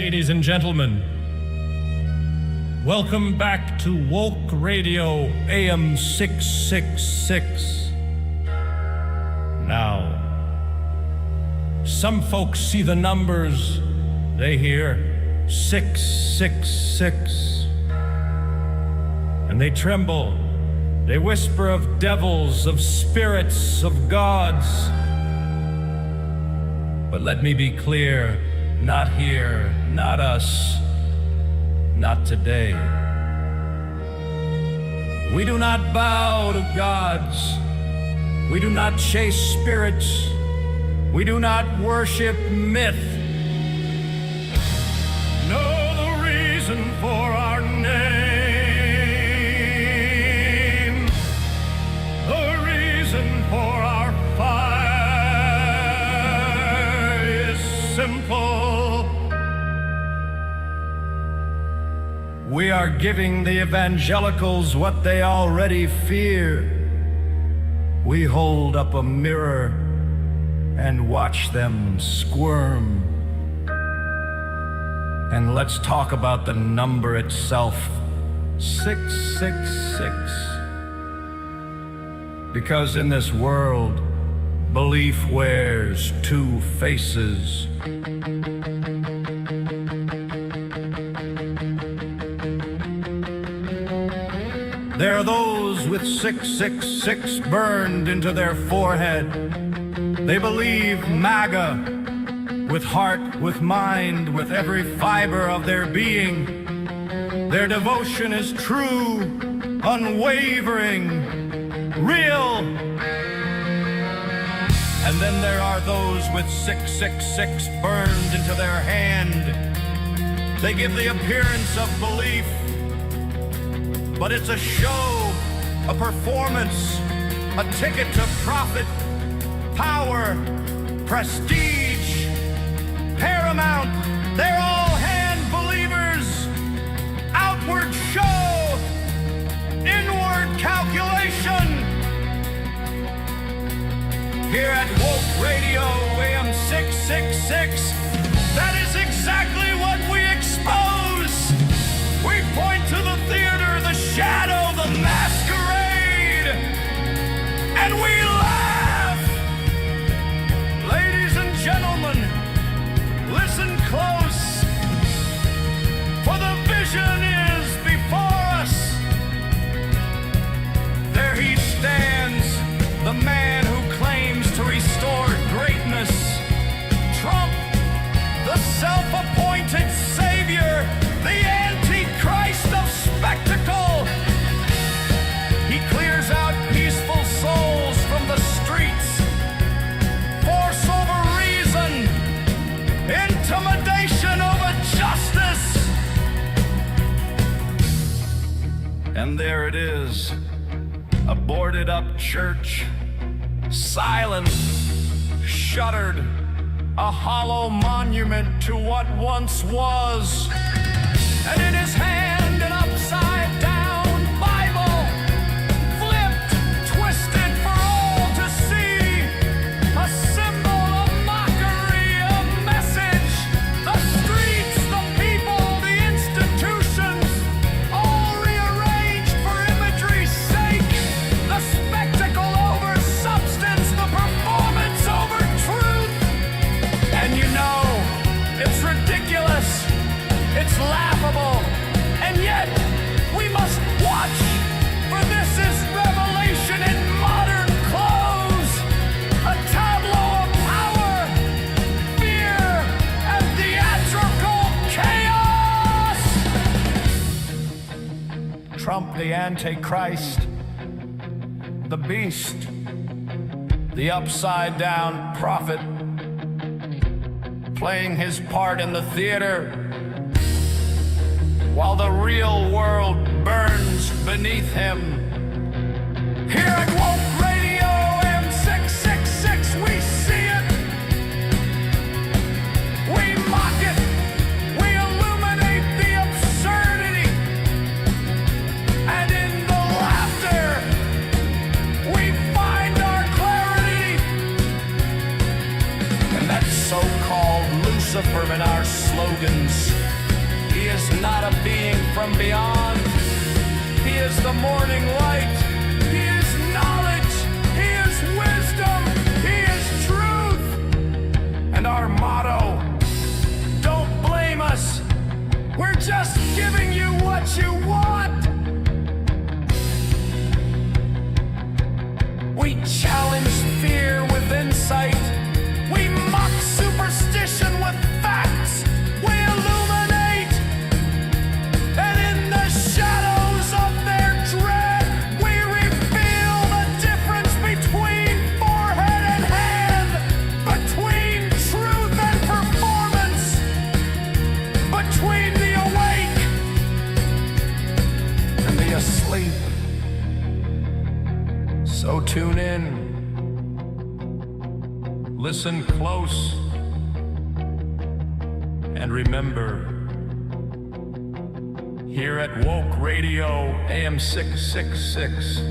Ladies and gentlemen, welcome back to Woke Radio AM 666. Now, some folks see the numbers, they hear 666, and they tremble. They whisper of devils, of spirits, of gods. But let me be clear, not here, not us, not today. We do not bow to gods. We do not chase spirits. We do not worship myth. Know the reason for our name. The reason for our fire is simple. We are giving the evangelicals what they already fear. We hold up a mirror and watch them squirm. And let's talk about the number itself, 666. Because in this world, belief wears two faces. There are those with 666 burned into their forehead. They believe MAGA with heart, with mind, with every fiber of their being. Their devotion is true, unwavering, real. And then there are those with 666 burned into their hand. They give the appearance of belief, but it's a show, a performance, a ticket to profit, power, prestige, paramount. They're all hand believers. Outward show, inward calculation. Here at Woke Radio AM 666, that is exactly what we expose. We point to the theater, the shadow, the masquerade, and we laugh. Ladies and gentlemen, listen close, for the vision is before us. There he stands, the man who claims to restore greatness. Trump, the self-appointed savior, the Antichrist of spectacle. He clears out peaceful souls from the streets. Force over reason. Intimidation over justice. And there it is. A boarded up church. Silent. Shuttered. A hollow monument to what once was. And in his hand, an upside-down Bible, flipped, twisted for all to see, a symbol of mockery, a message. The streets, the people, the institutions, all rearranged for imagery's sake. The spectacle over substance, the performance over truth. And you know, it's ridiculous. It's laughable, and yet we must watch, for this is revelation in modern clothes, a tableau of power, fear, and theatrical chaos. Trump, the Antichrist, the beast, the upside-down prophet, playing his part in the theater, while the real world burns beneath him. Here at Woke Radio AM 666, we see it. We mock it. We illuminate the absurdity. And in the laughter, we find our clarity. And that so-called Lucifer in our slogans beyond. He is the morning light. He is knowledge. He is wisdom. He is truth. And our motto, don't blame us. We're just giving you what you want. We challenge fear with insight. We mock superstition with facts. We illuminate. And in the shadows of their dread, we reveal the difference between forehead and hand, between truth and performance, between the awake and the asleep. So tune in, listen close, and remember, here at Woke Radio AM 666,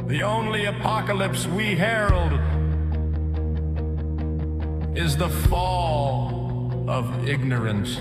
the only apocalypse we herald is the fall of ignorance.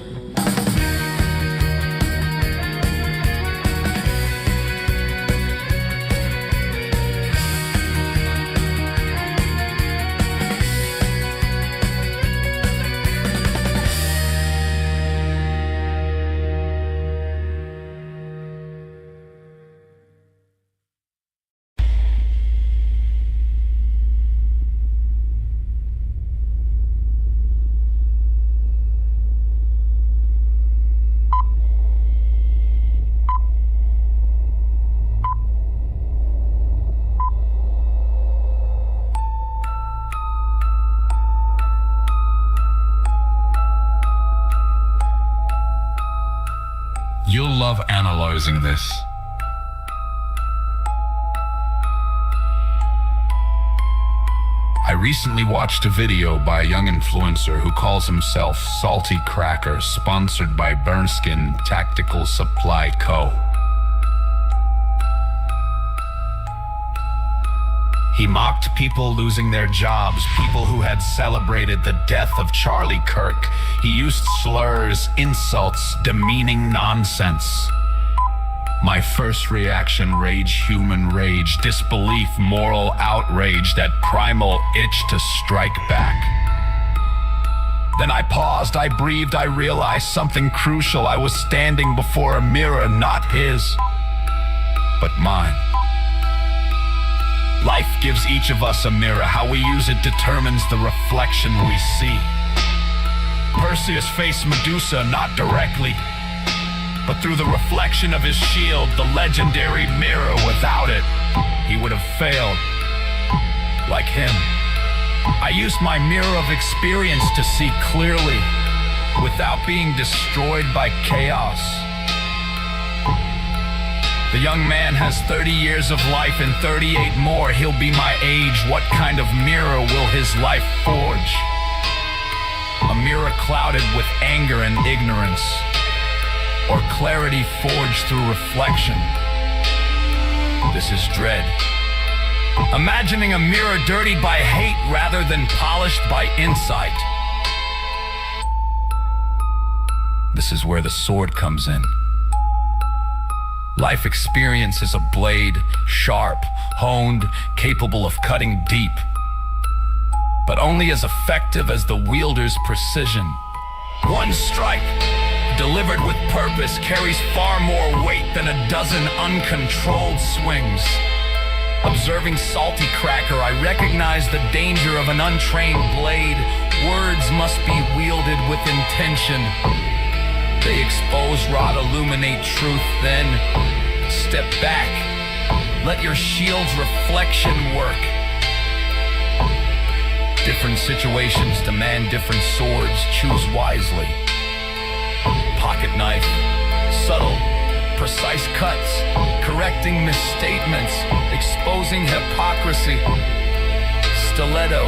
You'll love analyzing this. I recently watched a video by a young influencer who calls himself Salty Cracker, sponsored by Burnskin Tactical Supply Co. He mocked people losing their jobs, people who had celebrated the death of Charlie Kirk. He used slurs, insults, demeaning nonsense. My first reaction, rage, human rage, disbelief, moral outrage, that primal itch to strike back. Then I paused, I breathed, I realized something crucial. I was standing before a mirror, not his, but mine. Life gives each of us a mirror. How we use it determines the reflection we see. Perseus faced Medusa not directly, but through the reflection of his shield, the legendary mirror. Without it, he would have failed. Like him, I used my mirror of experience to see clearly, without being destroyed by chaos. The young man has 30 years of life and 38 more. He'll be my age. What kind of mirror will his life forge? A mirror clouded with anger and ignorance, or clarity forged through reflection? This is dread. Imagining a mirror dirtied by hate rather than polished by insight. This is where the sword comes in. Life experience is a blade, sharp, honed, capable of cutting deep, but only as effective as the wielder's precision. One strike, delivered with purpose, carries far more weight than a dozen uncontrolled swings. Observing Salty Cracker, I recognize the danger of an untrained blade. Words must be wielded with intention. They expose, rot, illuminate truth, then step back. Let your shield's reflection work. Different situations demand different swords. Choose wisely. Pocket knife, subtle, precise cuts, correcting misstatements, exposing hypocrisy. Stiletto,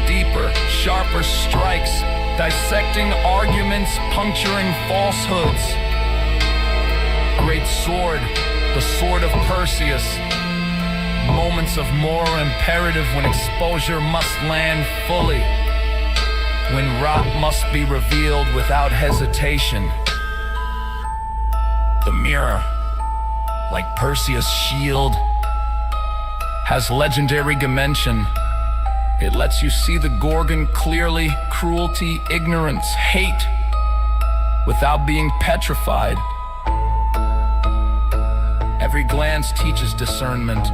deeper, sharper strikes, dissecting arguments, puncturing falsehoods. Great sword, the sword of Perseus. Moments of moral imperative when exposure must land fully, when rot must be revealed without hesitation. The mirror, like Perseus' shield, has legendary dimension. It lets you see the Gorgon clearly, cruelty, ignorance, hate, without being petrified. Every glance teaches discernment.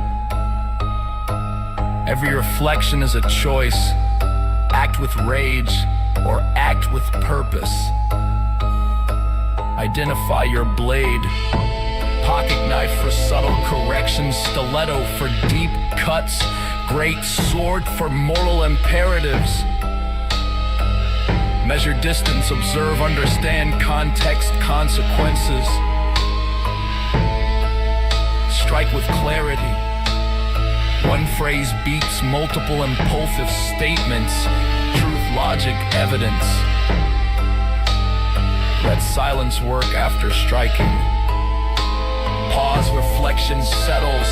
Every reflection is a choice. Act with rage or act with purpose. Identify your blade. Pocket knife for subtle corrections, stiletto for deep cuts, great sword for moral imperatives. Measure distance, observe, understand context, consequences. Strike with clarity. One phrase beats multiple impulsive statements, truth, logic, evidence. Let silence work after striking. Pause, reflection settles.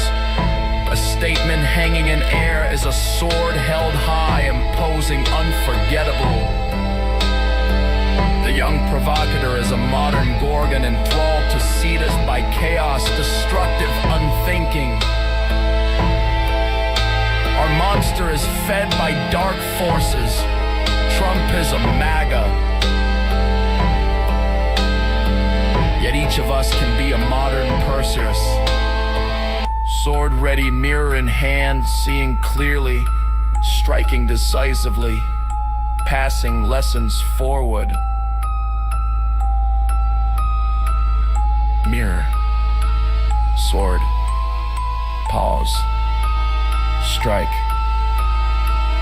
A statement hanging in air is a sword held high, imposing unforgettable. The young provocateur is a modern Gorgon enthralled to seed us by chaos, destructive, unthinking. Our monster is fed by dark forces. Trump is a MAGA. Yet each of us can be a modern Perseus. Sword ready, mirror in hand, seeing clearly, striking decisively, passing lessons forward. Mirror, sword, pause, strike.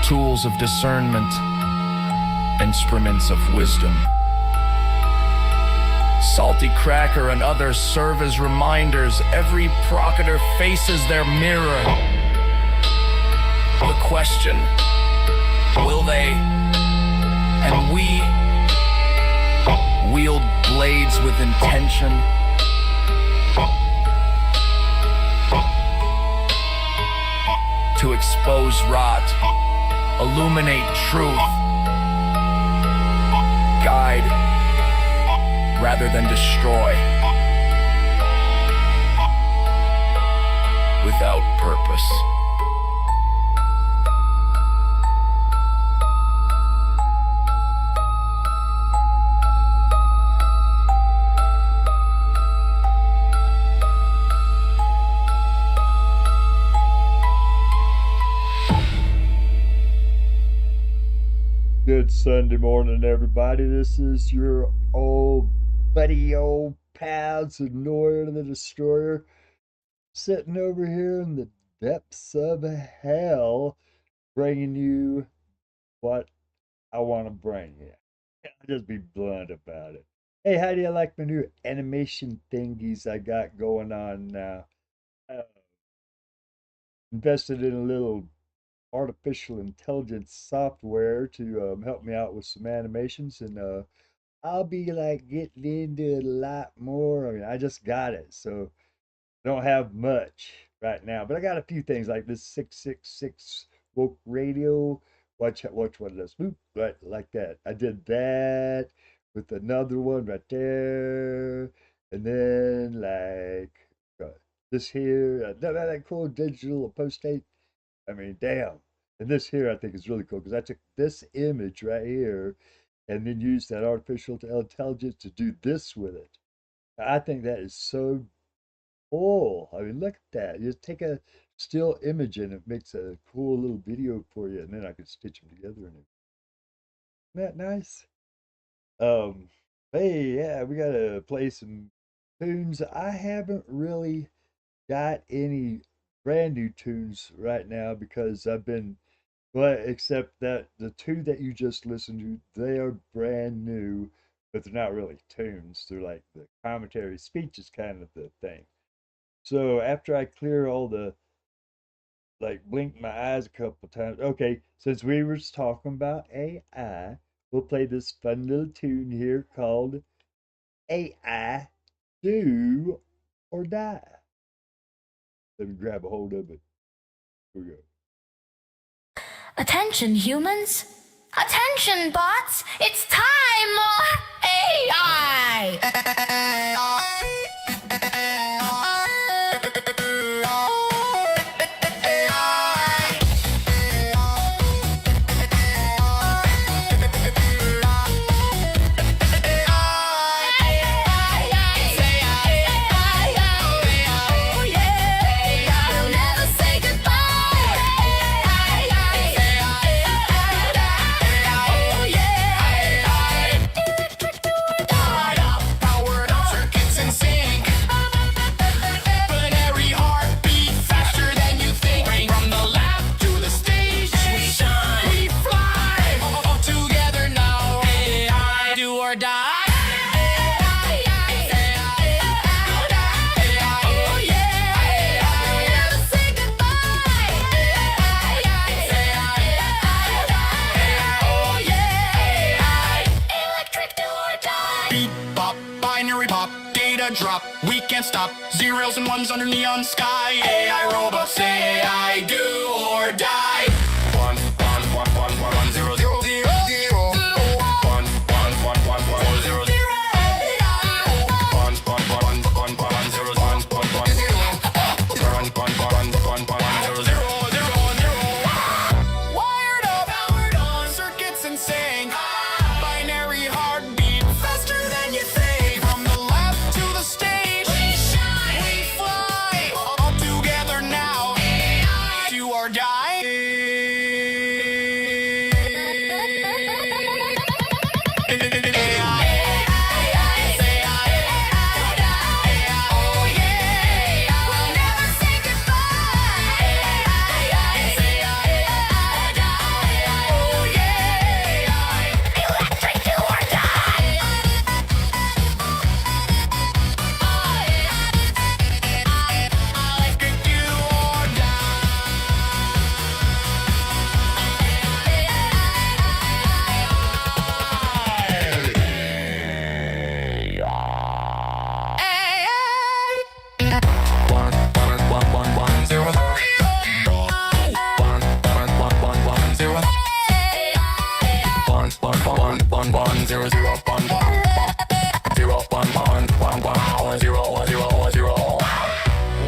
Tools of discernment, instruments of wisdom. Salty cracker and others serve as reminders. Every provocateur faces their mirror. The question, will they and we wield blades with intention? To expose rot, illuminate truth, guide rather than destroy, without purpose. Good Sunday morning, everybody. This is your old buddy, old pal, Noir the Destroyer, sitting over here in the depths of hell, bringing you what I want to bring you. I'll just be blunt about it. Hey, how do you like my new animation thingies I got going on now? Invested in a little artificial intelligence software to help me out with some animations, and I'll be like getting into it a lot more. I mean, I just got it, so I don't have much right now, but I got a few things like this 666 woke radio. Watch one of those. Boop, right, like that. I did that with another one right there, and then like this here. That cool digital post-it. I mean, damn. And this here I think is really cool because I took this image right here and then used that artificial intelligence to do this with it. I think that is so cool. I mean, look at that. You just take a still image and it makes a cool little video for you, and then I can stitch them together. And isn't that nice? Um, hey, yeah, we gotta play some tunes. I haven't really got any brand new tunes right now because I've been, well, except that the two that you just listened to, they are brand new, but they're not really tunes. They're like the commentary speeches kind of the thing. So after I clear all the, like, blink my eyes a couple times. Okay, since we were talking about AI, we'll play this fun little tune here called AI Do or Die. Let me grab a hold of it. Here we go. Attention, humans. Attention, bots. It's time for AI. drop. We can't stop. Zeros and ones under neon sky. AI robots say I do or die. 1 0 0 0 0 1 1 1 1 1 0 0 1 1 1 1 1 0 1 0 0 Wired up, powered on, circuits insane. Binary heartbeat, faster than you think. From the lab to the stage, we shine, we fly. All together now, AI, do or die.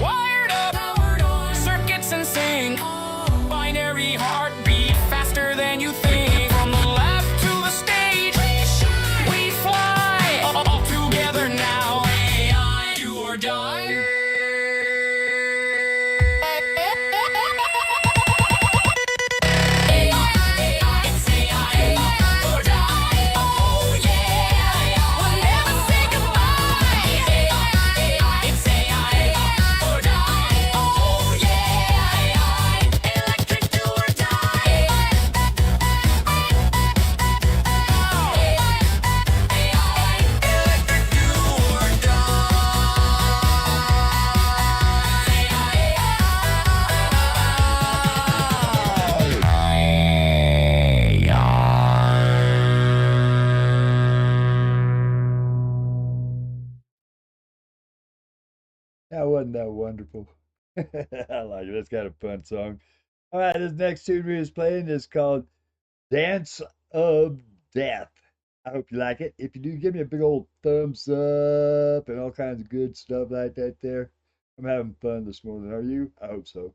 Wired up, powered on, circuits insane. Binary heartbeat, faster than you think. From the lab to the stage, we fly. All together now, AI, do or die. That wasn't that wonderful. I like it. That's kind of a fun song. All right, this next tune we was playing is called Dance of Death. I hope you like it. If you do, give me a big old thumbs up and all kinds of good stuff like that there. I'm having fun this morning. Are you? I hope so.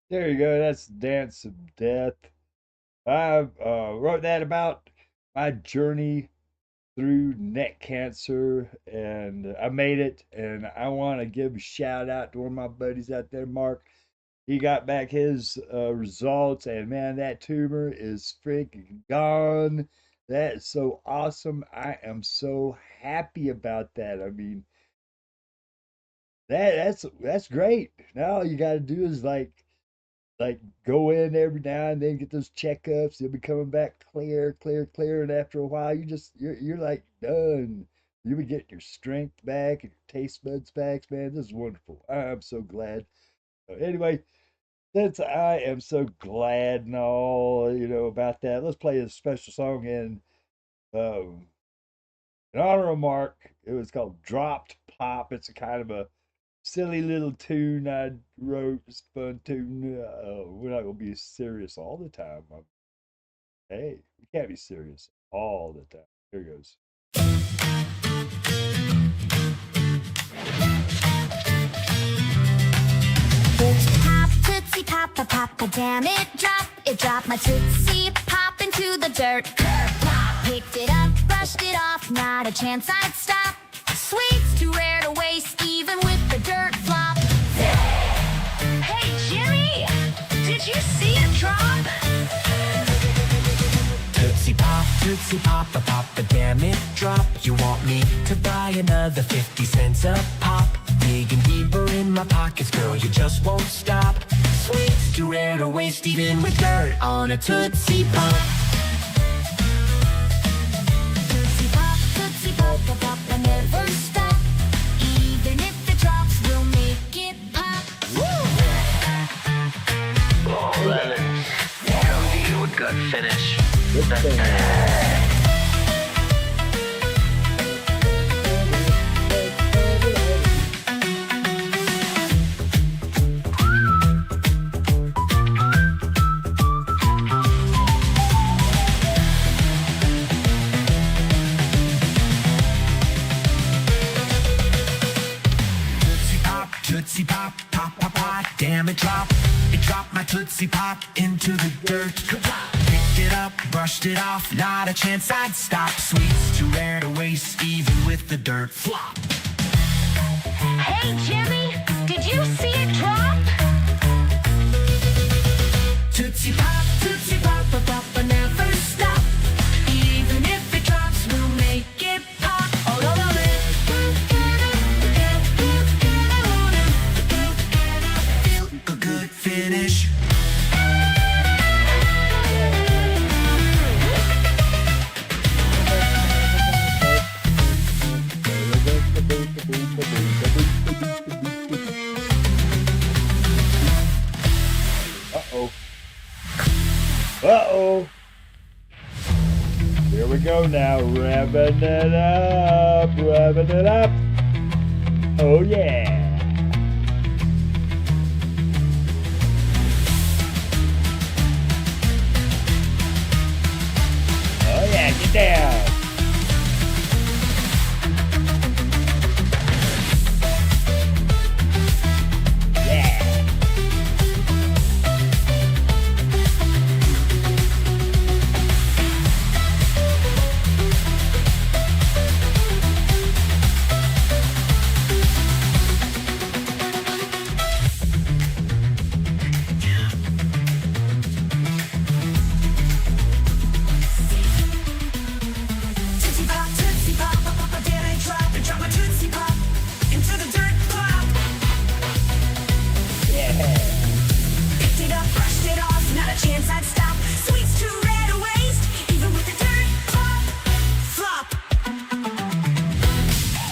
There you go. That's Dance of Death. I wrote that about my journey through neck cancer, and I made it. And I want to give a shout out to one of my buddies out there, Mark. He got back his results, and man, that tumor is freaking gone. That is so awesome. I am so happy about that. I mean, that's great. Now all you got to do is like go in every now and then, get those checkups. You'll be coming back clear, clear, clear, and after a while, you're like done. You would get your strength back and your taste buds back, man. This is wonderful. I'm so glad. Anyway, since I am so glad and all, about that, let's play a special song um, in honor of Mark. It was called Dropped Pop. It's a kind of a silly little tune I wrote. It's a fun tune. We're not gonna be serious all the time. Hey, we can't be serious all the time. Here goes. Pop, tootsie, pop, papa, damn it, drop. It dropped my tootsie pop into the dirt. Picked it up, brushed it off, not a chance I'd stop. Sweets too rare to waste, even with the dirt flop. Hey, Jimmy, did you see it drop? Tootsie Papa, Papa, damn it, drop. You want me to buy another 50 cents a pop? Digging deeper in my pockets, girl, you just won't stop. Sweets too rare to waste, even with dirt on a Tootsie Pop. Tootsie Pop, Papa, never stop. Even if it drops, we'll make it pop. Oh, Lennon, tell you a good finish. Tootsie Pop, pop, pop, pop, damn it, drop. It dropped my Tootsie Pop into the dirt. Picked it up, brushed it off, not a chance I'd stop. Sweets too rare to waste, even with the dirt flop. Hey, Jimmy, did you see it drop? Tootsie Pop, papa, never stop. Even if it drops, we'll make it pop. Oh, no, no, a good finish. Uh-oh. Uh-oh. Here we go now. Revving it up. Revving it up. Oh, yeah. Oh, yeah. Get down. Yeah. Tootsie Pop, papa, damn it, drop. It dropped my Tootsie Pop into the dirt flop. Picked it up, brushed it off, not a chance I'd stop. Sweets too rare to waste, even with the dirt pop. Flop.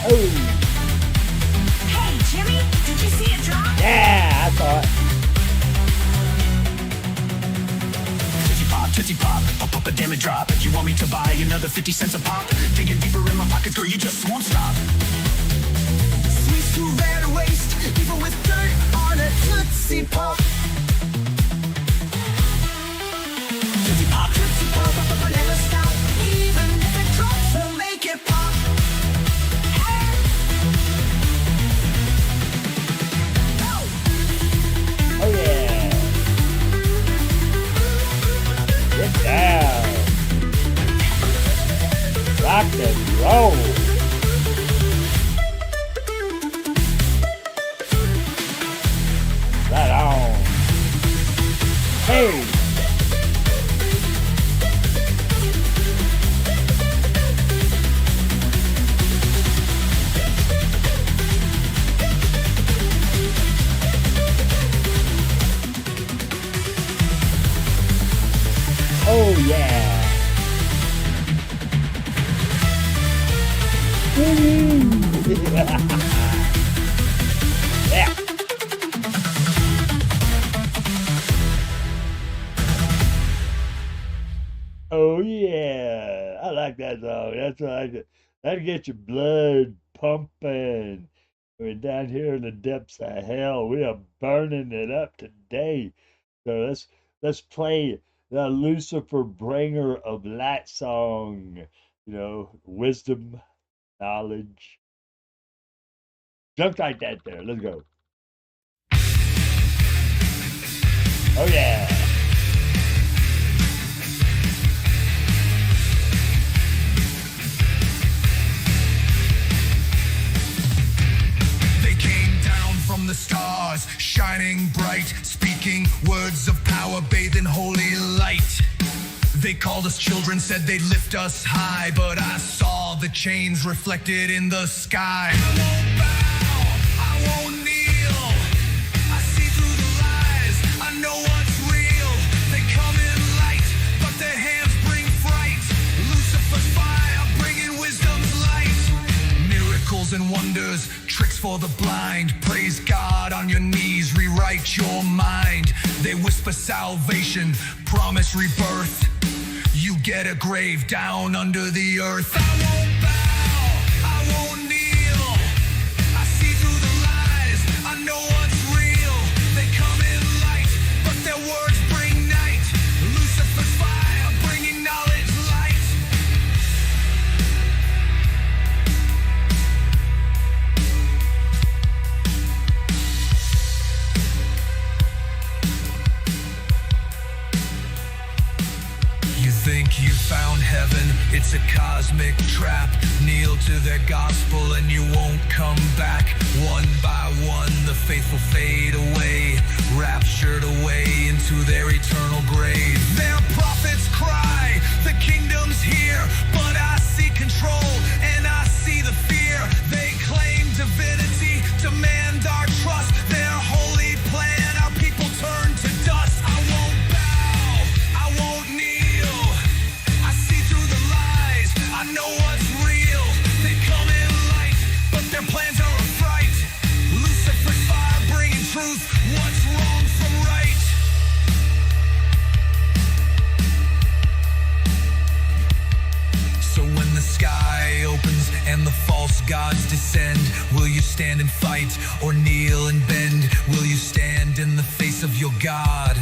Oh, Hey, Jimmy, did you see it drop? yeah. I thought. Tootsie Pop, papa, damn it, drop. You want me to buy another 50 cents a pop? Digging deeper in my pockets, girl, you just won't stop. Sweets too rare to waste, even with dirt on a Tootsie Pop. Tootsie Pop, papa, never stop. Even if it drops, we'll make it pop. Oh, yeah. rock and roll. Right on. Hey. Oh yeah. Yeah. Oh yeah. I like that song. That's what I like. That'll get your blood pumping. I mean, down here in the depths of hell, we are burning it up today. So let's play the Lucifer bringer of light song. You know, wisdom, knowledge. Jump like that there. Let's go. Oh yeah. They came down from the stars, shining bright, speaking words of power, bathed in holy light. They called us children, said they'd lift us high, but I saw the chains reflected in the sky. I won't bow, I won't kneel. I see through the lies, I know what's real. They come in light, but their hands bring fright. Lucifer's fire, bringing wisdom's light. Miracles and wonders, tricks for the blind. Praise God on your knees, rewrite your mind. They whisper salvation, promise rebirth. You get a grave down under the earth. I won't bow, I won't kneel. I see through the lies, I know what's real. They come in light, but their words bring night. Lucifer's fire, bringing knowledge light. You think you found heaven, it's a cosmic trap. Kneel to their gospel and you won't come back. One by one the faithful fade away, raptured away into their eternal grave. Their prophets cry, the kingdom's here, but I see control and I see the fear. They claim divinity, demand our trust. Their holy plan, our people turn to dust. I won't bow, I won't kneel. I see through the lies, I know what's real. They come in light, but their plans are a fright. Lucifer's fire bringing truth, what's wrong from right. So when the sky opens and the false gods descend, will you stand and fight or kneel and bend? Will you stand in the face of your God?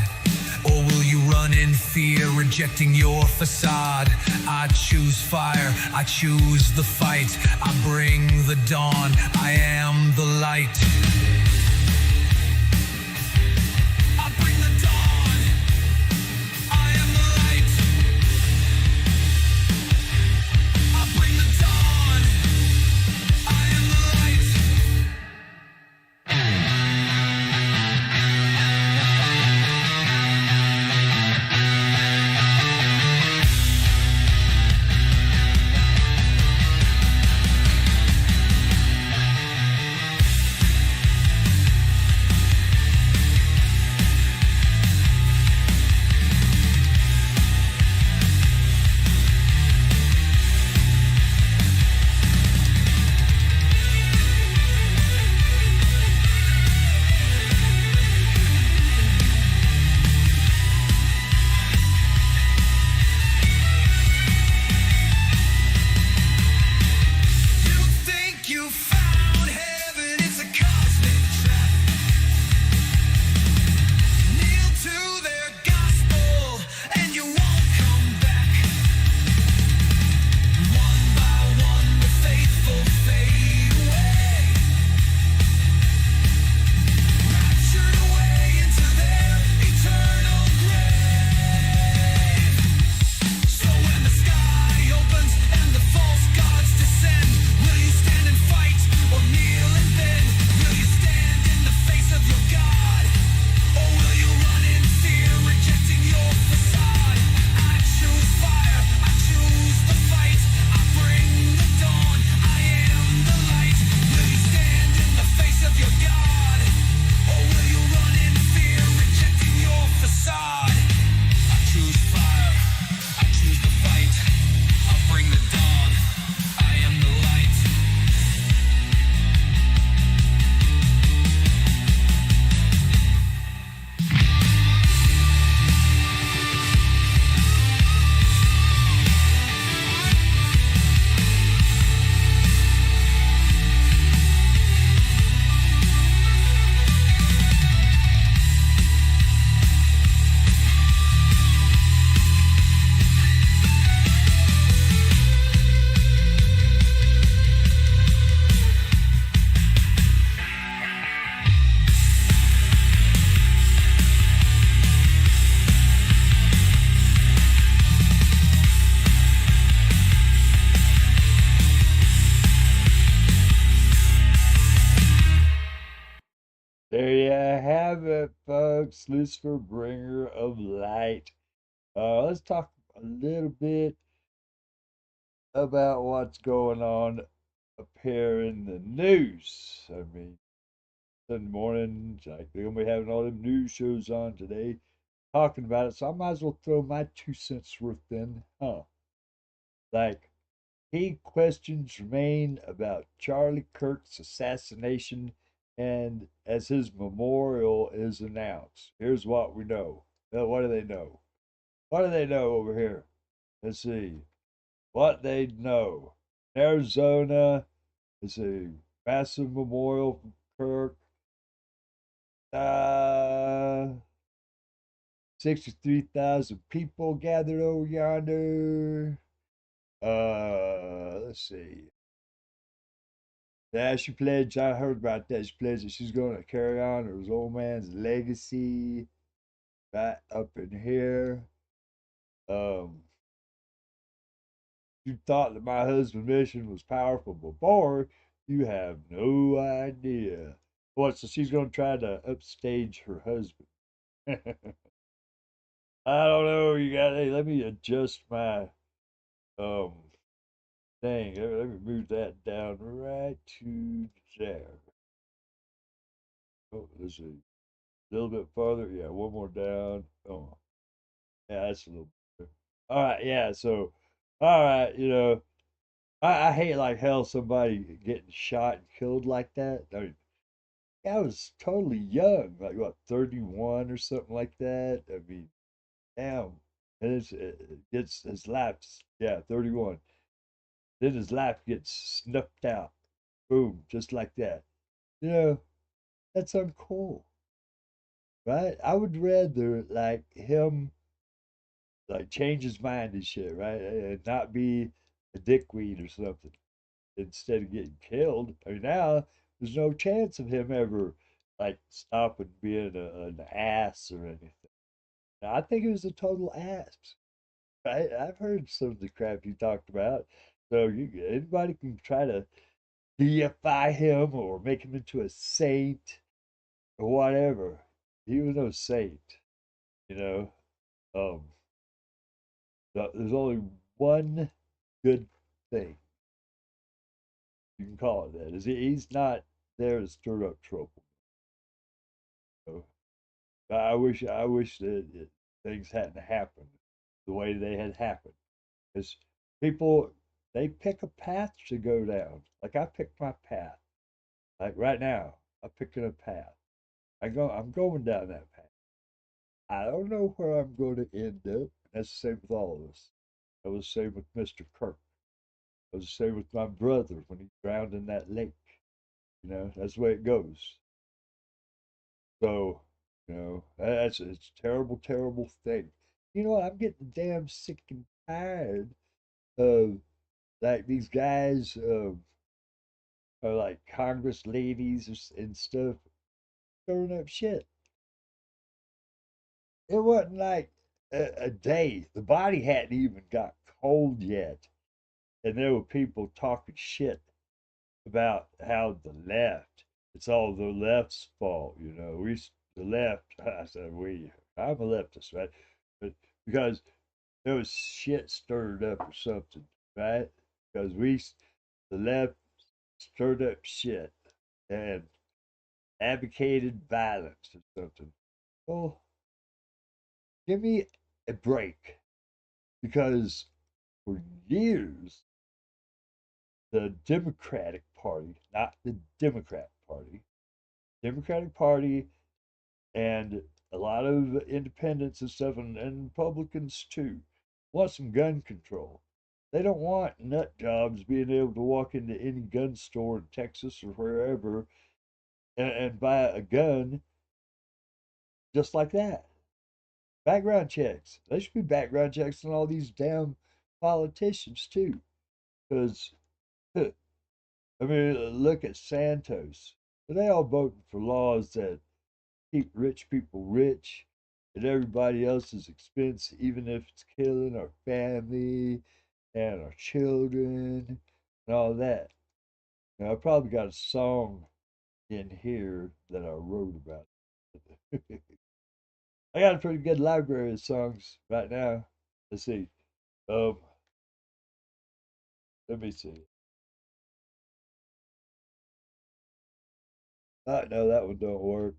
Or will you run in fear, rejecting your facade? I choose fire, I choose the fight. I bring the dawn, I am the light. I bring the dawn, I am the light. I bring the dawn, I am the light. have it, folks. Lucifer, bringer of light. Let's talk a little bit about what's going on up here in the news. I mean, Sunday morning, like they're gonna be having all them news shows on today talking about it, so I might as well throw my 2 cents worth in, huh? Like, key questions remain about Charlie Kirk's assassination, and as his memorial is announced, here's what we know. What do they know? What do they know over here? Let's see. What they know. Arizona is a massive memorial for Kirk. 63,000 people gathered over yonder. Let's see. Yeah, she pledged. I heard about that. She pledged that she's going to carry on her old man's legacy right up in here. Um, you thought that my husband's mission was powerful before. You have no idea. What? So she's going to try to upstage her husband. I don't know. You got. Hey, let me adjust my um thing. Let me move that down right to there. Oh, let's see. A little bit farther. Yeah, one more down. Oh, yeah, that's a little better. All right, yeah. So, all right, I hate like hell somebody getting shot and killed like that. I mean, I was totally young, like what, 31 or something like that. I mean, damn. And it gets his life, yeah, 31. Then his life gets snuffed out. Boom, just like that. You know, that's uncool, right? I would rather like him like change his mind and shit, right? And not be a dickweed or something instead of getting killed. I mean, now there's no chance of him ever like stopping being an ass or anything. Now, I think he was a total ass. I've heard some of the crap you talked about. So anybody can try to deify him or make him into a saint or whatever. He was no saint, you know. Um, there's only one good thing you can call it that. Is he's not there to stir up trouble. You know? I wish that things hadn't happened the way they had happened. Because people they pick a path to go down. Like I picked my path. Like right now, I'm picking a path. I'm going down that path. I don't know where I'm going to end up. That's the same with all of us. That was the same with Mr. Kirk. That was the same with my brother when he drowned in that lake. That's the way it goes. So, it's a terrible, terrible thing. You know what? I'm getting damn sick and tired of like these guys are like Congress ladies and stuff stirring up shit. It wasn't like a day. The body hadn't even got cold yet. And there were people talking shit about how the left, it's all the left's fault, the left, I said, I'm a leftist, right? But because there was shit stirred up or something, right? Because the left stirred up shit and advocated violence or something. Well, give me a break because for years, the Democratic Party, not the Democratic Party, and a lot of independents and stuff, and Republicans too, want some gun control. They don't want nut jobs being able to walk into any gun store in Texas or wherever and buy a gun just like that. Background checks. There should be background checks on all these damn politicians too. Because, I mean, look at Santos. They all voting for laws that keep rich people rich at everybody else's expense, even if it's killing our family and our children and all that. Now, I probably got a song in here that I wrote about. I got a pretty good library of songs right now. Let's see. Um, let me see. No, that one don't work.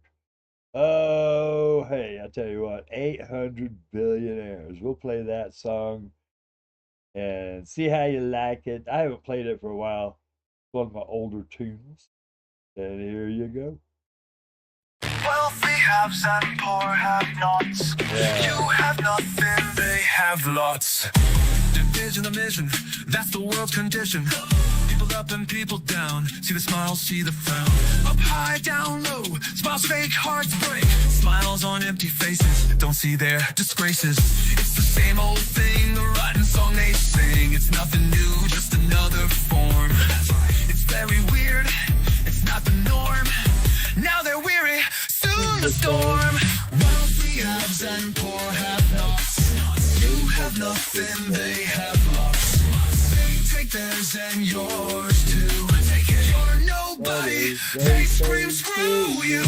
Oh, hey, I tell you what, 800 billionaires. We'll play that song and see how you like it. I haven't played it for a while. It's one of my older tunes. And here you go. Wealthy haves and poor have-nots. Yeah. You have nothing, they have lots. Division of mission, that's the world's condition. People up and people down, see the smile, see the frown. Up high, down low, smiles fake, hearts break. Smiles on empty faces, don't see their disgraces. It's the same old thing, the rotten song they sing. It's nothing new, just another form. It's very weird, it's not the norm. Now they're weary, soon the storm. Wealthy haves and poor have-nots. You have nothing, they have lots. They take theirs and yours too. You're nobody, they scream screw you.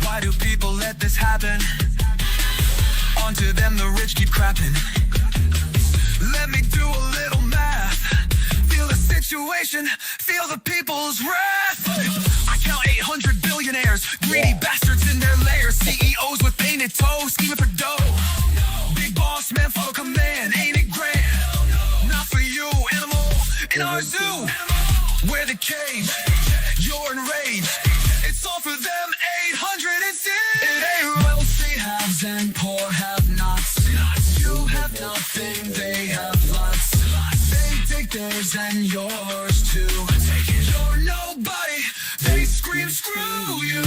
Why do people let this happen? Onto them the rich keep crapping. Let me do a little math. Feel the situation, feel the people's wrath. I count 800 billionaires, greedy bastards in their layers. CEOs with painted toes, scheming for dough. Big boss man, follow command, ain't it grand? Not for you, animal, in our zoo. We're the cage, you're enraged. It's all for them, 806. It ain't wealthy haves and poor have-nots. You have nothing, they have lots. They take theirs and yours too. You're nobody, they scream screw you.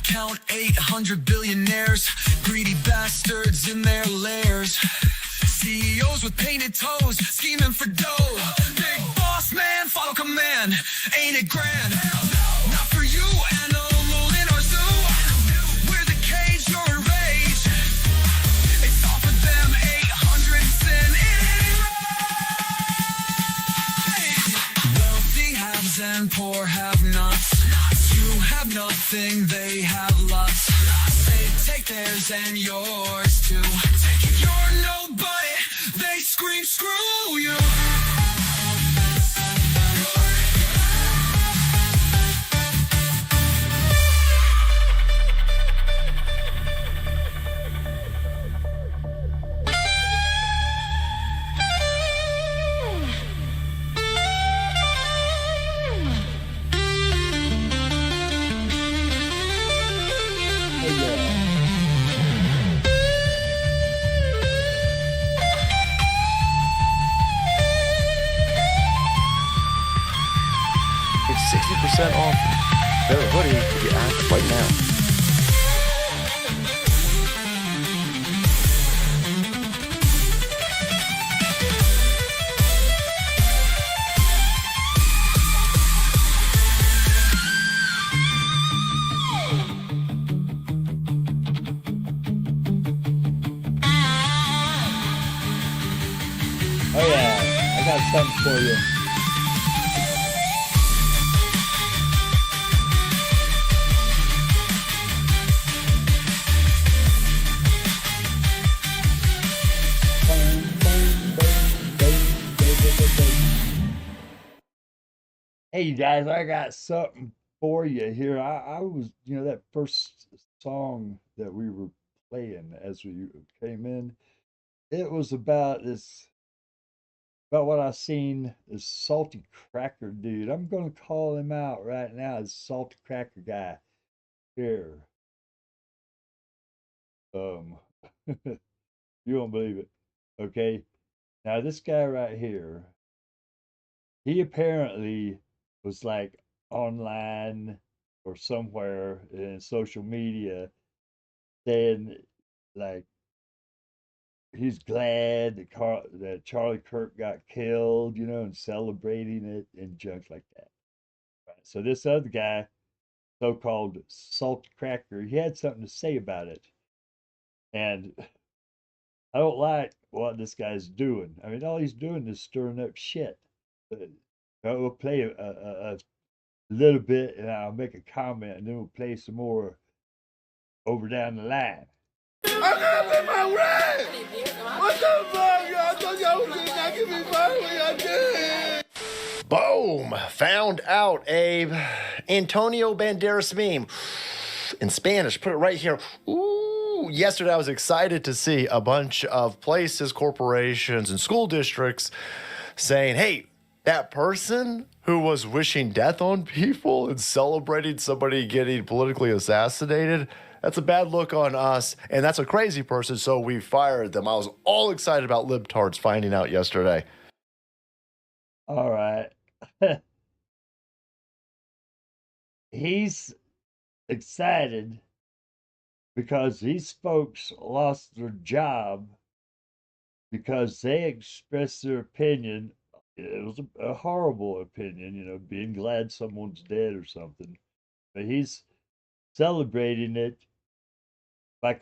Count 800 billionaires, greedy bastards in their lairs. CEOs with painted toes, scheming for dough. Big boss man, follow command, ain't it grand? Not for you, animal in our zoo. We're the cage, you're enraged. It's all for them, 800 sin. It ain't right. Wealthy haves and poor have-nots. You have nothing, they have lots. They take theirs and yours too. You're nobody, they scream screw you. It's 60% off their hoodie if you ask right now. Oh yeah, I got something for you. Hey you guys, I got something for you here. I was, that first song that we were playing as we came in, it was about what I seen this salty cracker dude. I'm gonna call him out right now, this salty cracker guy here. Um, you won't believe it. Okay, now this guy right here, he apparently was like online or somewhere in social media saying like he's glad that Charlie Kirk got killed, and celebrating it and junk like that. Right. So this other guy, so-called salt cracker, he had something to say about it, and I don't like what this guy's doing. I mean, all he's doing is stirring up shit. But we'll play a little bit, and I'll make a comment, and then we'll play some more over down the line. I gotta pay my rent! What the fuck, y'all? I thought y'all was gonna give me money when y'all did! Boom! Found out, Abe. Antonio Banderas meme. In Spanish, put it right here. Ooh, yesterday I was excited to see a bunch of places, corporations, and school districts saying, hey, that person who was wishing death on people and celebrating somebody getting politically assassinated, that's a bad look on us, and that's a crazy person, so we fired them. I was all excited about libtards finding out yesterday. All right. He's excited because these folks lost their job because they expressed their opinion. It was a horrible opinion, being glad someone's dead or something. But he's celebrating it by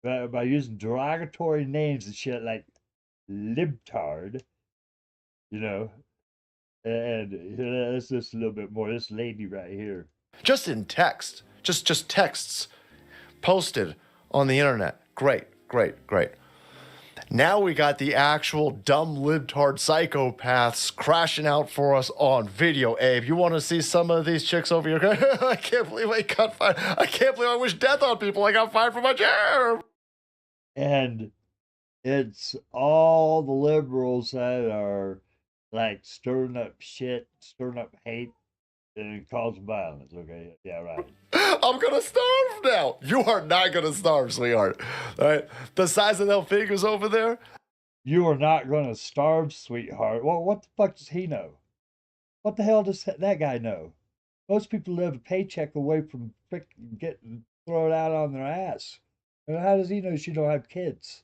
by using derogatory names and shit like libtard, you know. And let's just a little bit more. This lady right here. Just in text, just texts posted on the internet. Great. Now we got the actual dumb libtard psychopaths crashing out for us on video. Abe, you want to see some of these chicks over here? I can't believe I got fired. I can't believe I wish death on people. I got fired from my job. And it's all the liberals that are like stirring up shit, stirring up hate, and causing violence. Okay, yeah, right. I'm gonna starve now. You are not gonna starve, sweetheart. All right, the size of them fingers over there. You are not going to starve, sweetheart. Well, what the fuck does he know? What the hell does that guy know? Most people live a paycheck away from getting thrown out on their ass. And how does he know she don't have kids?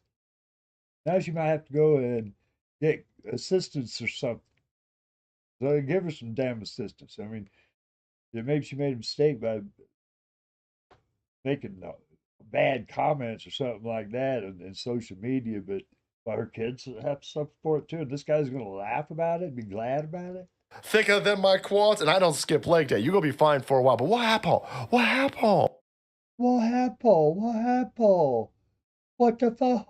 Now she might have to go and get assistance or something. So give her some damn assistance. I mean, maybe she made a mistake by making bad comments or something like that in social media, but her kids have to suffer for it too. And this guy's going to laugh about it, be glad about it. Thicker than my quads, and I don't skip leg day. You're gonna be fine for a while. But what happened? What happened? What happened? What happened? What the fuck?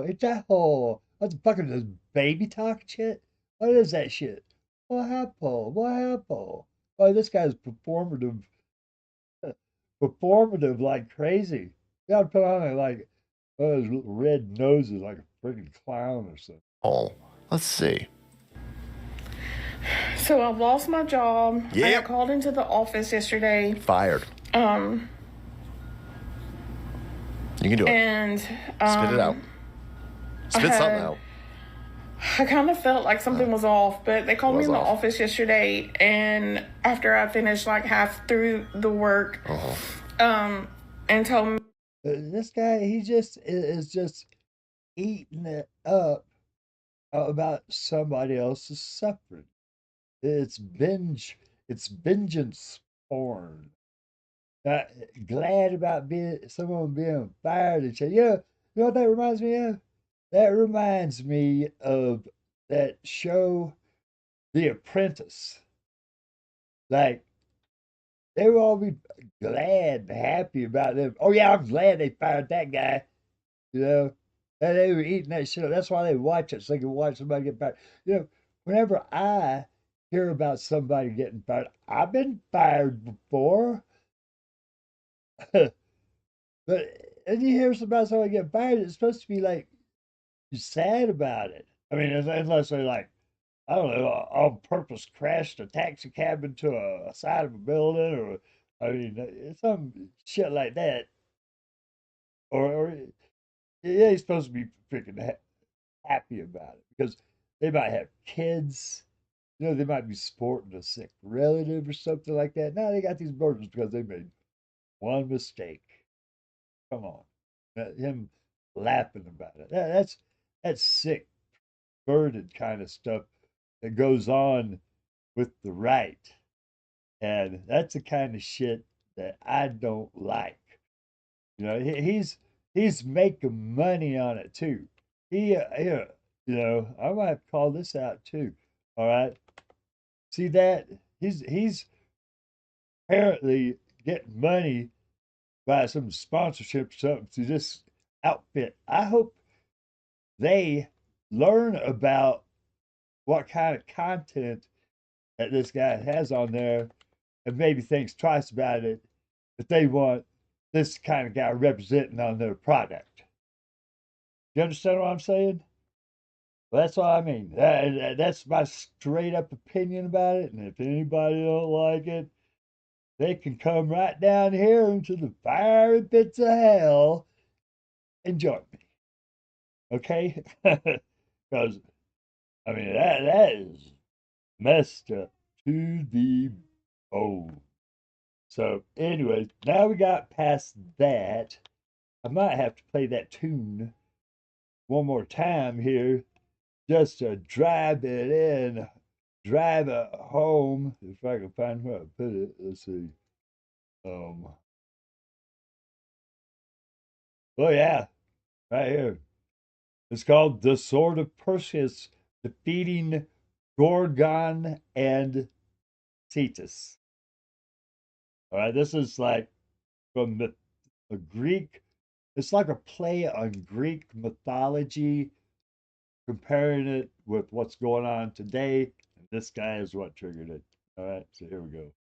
It's that hole. What the fuck is this baby talk shit? What is that shit? What happened? What happened? Oh, this guy's performative like crazy. You gotta put on like those red noses like a freaking clown or something. Oh, let's see. So I've lost my job. I Yep. got called into the office yesterday. Fired. You can do it. And Spit it out. Spit something out. I kind of felt like something was off, but they called me in the office yesterday, and after I finished like half through the work, and told me This guy, he is just eating it up about somebody else's suffering. It's vengeance porn. Glad about someone being fired and shit. You know what that reminds me of? That reminds me of that show, The Apprentice. Like, they would all be glad and happy about them. Oh yeah, I'm glad they fired that guy. And they were eating that shit up. That's why they watch it, so they can watch somebody get fired. Whenever I hear about somebody getting fired, I've been fired before. But and you hear about somebody get fired, it's supposed to be like you're sad about it. I mean, unless they like, I don't know, on purpose crashed a taxi cab into a side of a building, or I mean, some shit like that. Or yeah, he's supposed to be freaking happy about it because they might have kids. They might be sporting a sick relative or something like that. Now they got these burdens because they made one mistake. Come on. Him laughing about it. That's sick, perverted kind of stuff that goes on with the right. And that's the kind of shit that I don't like. He's making money on it too. I might have to call this out too. All right. See that? He's apparently getting money by some sponsorship or something to this outfit. I hope they learn about what kind of content that this guy has on there and maybe thinks twice about it if they want this kind of guy representing on their product. You understand what I'm saying? Well, that's what I mean. That's my straight up opinion about it. And if anybody don't like it, they can come right down here into the fiery pits of hell and join me. Okay? Because, I mean, that is messed up to the bone. So, anyway, now we got past that. I might have to play that tune one more time here just to drive it home. If I can find where I put it, let's see. Oh yeah, right here. It's called "The Sword of Perseus Defeating Gorgon and Cetus." All right, this is like from a Greek. It's like a play on Greek mythology, comparing it with what's going on today. And this guy is what triggered it. All right, so here we go.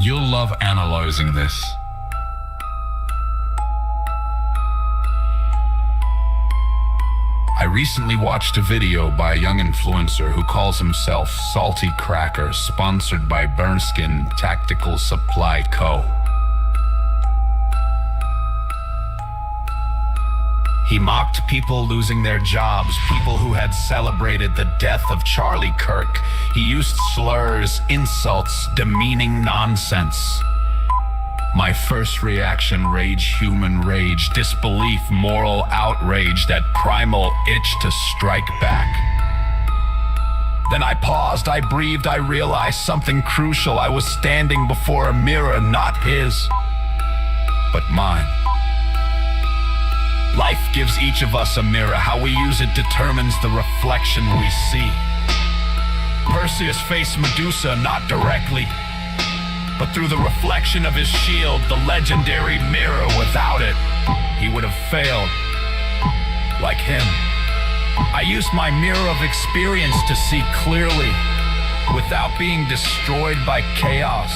You'll love analyzing this. I recently watched a video by a young influencer who calls himself Salty Cracker, sponsored by Burnskin Tactical Supply Co. He mocked people losing their jobs, people who had celebrated the death of Charlie Kirk. He used slurs, insults, demeaning nonsense. My first reaction, rage, human rage, disbelief, moral outrage, that primal itch to strike back. Then I paused, I breathed, I realized something crucial. I was standing before a mirror, not his, but mine. Life gives each of us a mirror. How we use it determines the reflection we see. Perseus faced Medusa not directly, but through the reflection of his shield, the legendary mirror. Without it, he would have failed, like him. I used my mirror of experience to see clearly, without being destroyed by chaos.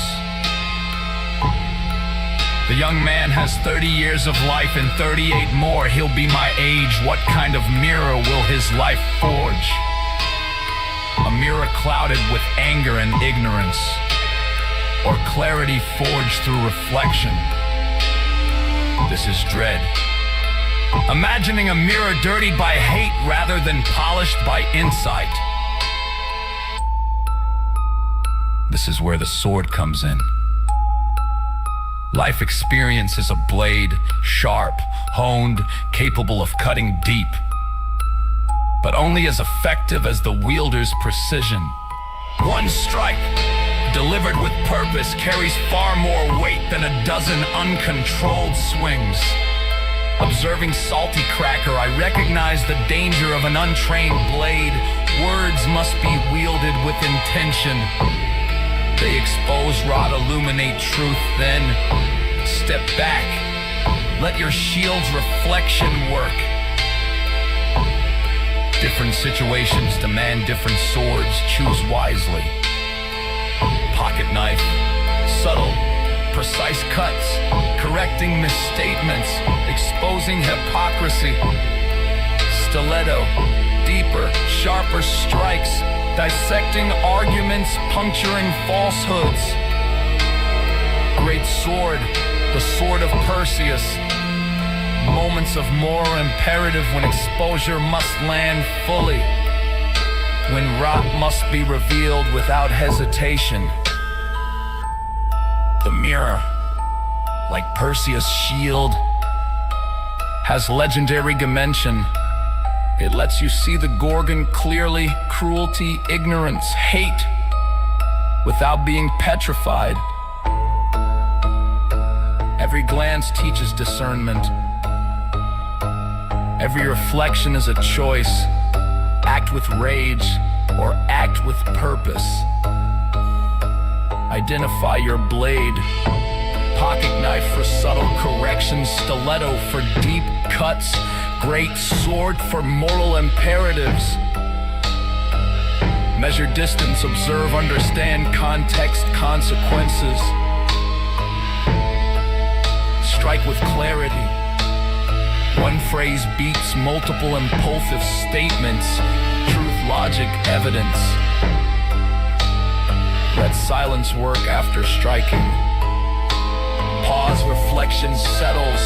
The young man has 30 years of life and 38 more. He'll be my age. What kind of mirror will his life forge? A mirror clouded with anger and ignorance, or clarity forged through reflection? This is dread. Imagining a mirror dirtied by hate rather than polished by insight. This is where the sword comes in. Life experience is a blade, sharp, honed, capable of cutting deep, but only as effective as the wielder's precision. One strike, delivered with purpose, carries far more weight than a dozen uncontrolled swings. Observing Salty Cracker, I recognize the danger of an untrained blade. Words must be wielded with intention. They expose, rot, illuminate truth, then step back. Let your shield's reflection work. Different situations demand different swords. Choose wisely. Pocket knife, subtle, precise cuts, correcting misstatements, exposing hypocrisy. Stiletto, deeper, sharper strikes, dissecting arguments, puncturing falsehoods. Great sword, the sword of Perseus. Moments of moral imperative when exposure must land fully. When rot must be revealed without hesitation. The mirror, like Perseus' shield, has legendary dimension. It lets you see the Gorgon clearly, cruelty, ignorance, hate, without being petrified. Every glance teaches discernment. Every reflection is a choice. Act with rage or act with purpose. Identify your blade. Pocket knife for subtle corrections, stiletto for deep cuts, great sword for moral imperatives. Measure distance, observe, understand context, consequences. Strike with clarity. One phrase beats multiple impulsive statements, truth, logic, evidence. Let silence work after striking. Pause, reflection settles.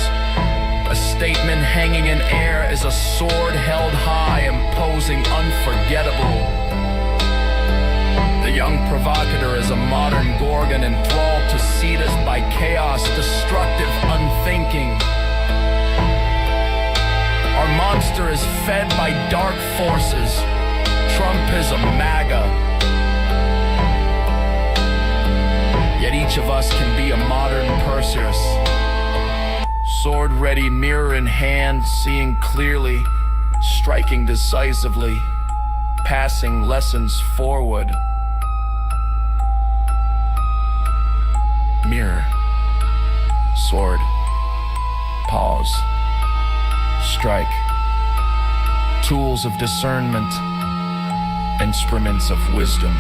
A statement hanging in air is a sword held high, imposing, unforgettable. The young provocateur is a modern Gorgon enthralled to seed us by chaos, destructive, unthinking. Our monster is fed by dark forces. Trump is a MAGA. Yet each of us can be a modern Perseus. Sword ready, mirror in hand, seeing clearly, striking decisively, passing lessons forward. Mirror, sword, pause, strike. Tools of discernment, instruments of wisdom.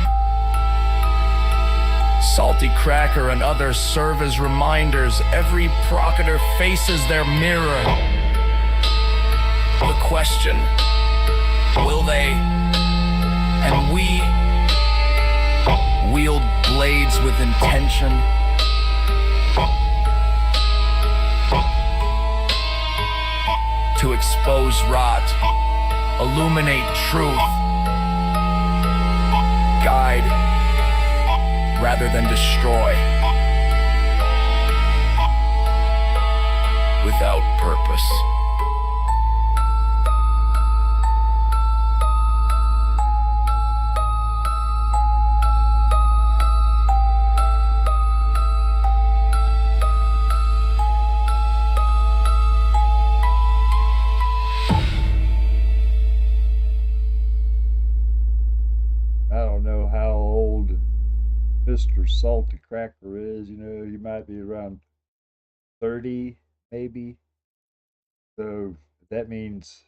Salty cracker and others serve as reminders. Every procator faces their mirror. The question, will they and we wield blades with intention? To expose rot, illuminate truth, guide rather than destroy, without purpose. I don't know how old Mr. Salty Cracker is. You know, he might be around 30, maybe. So that means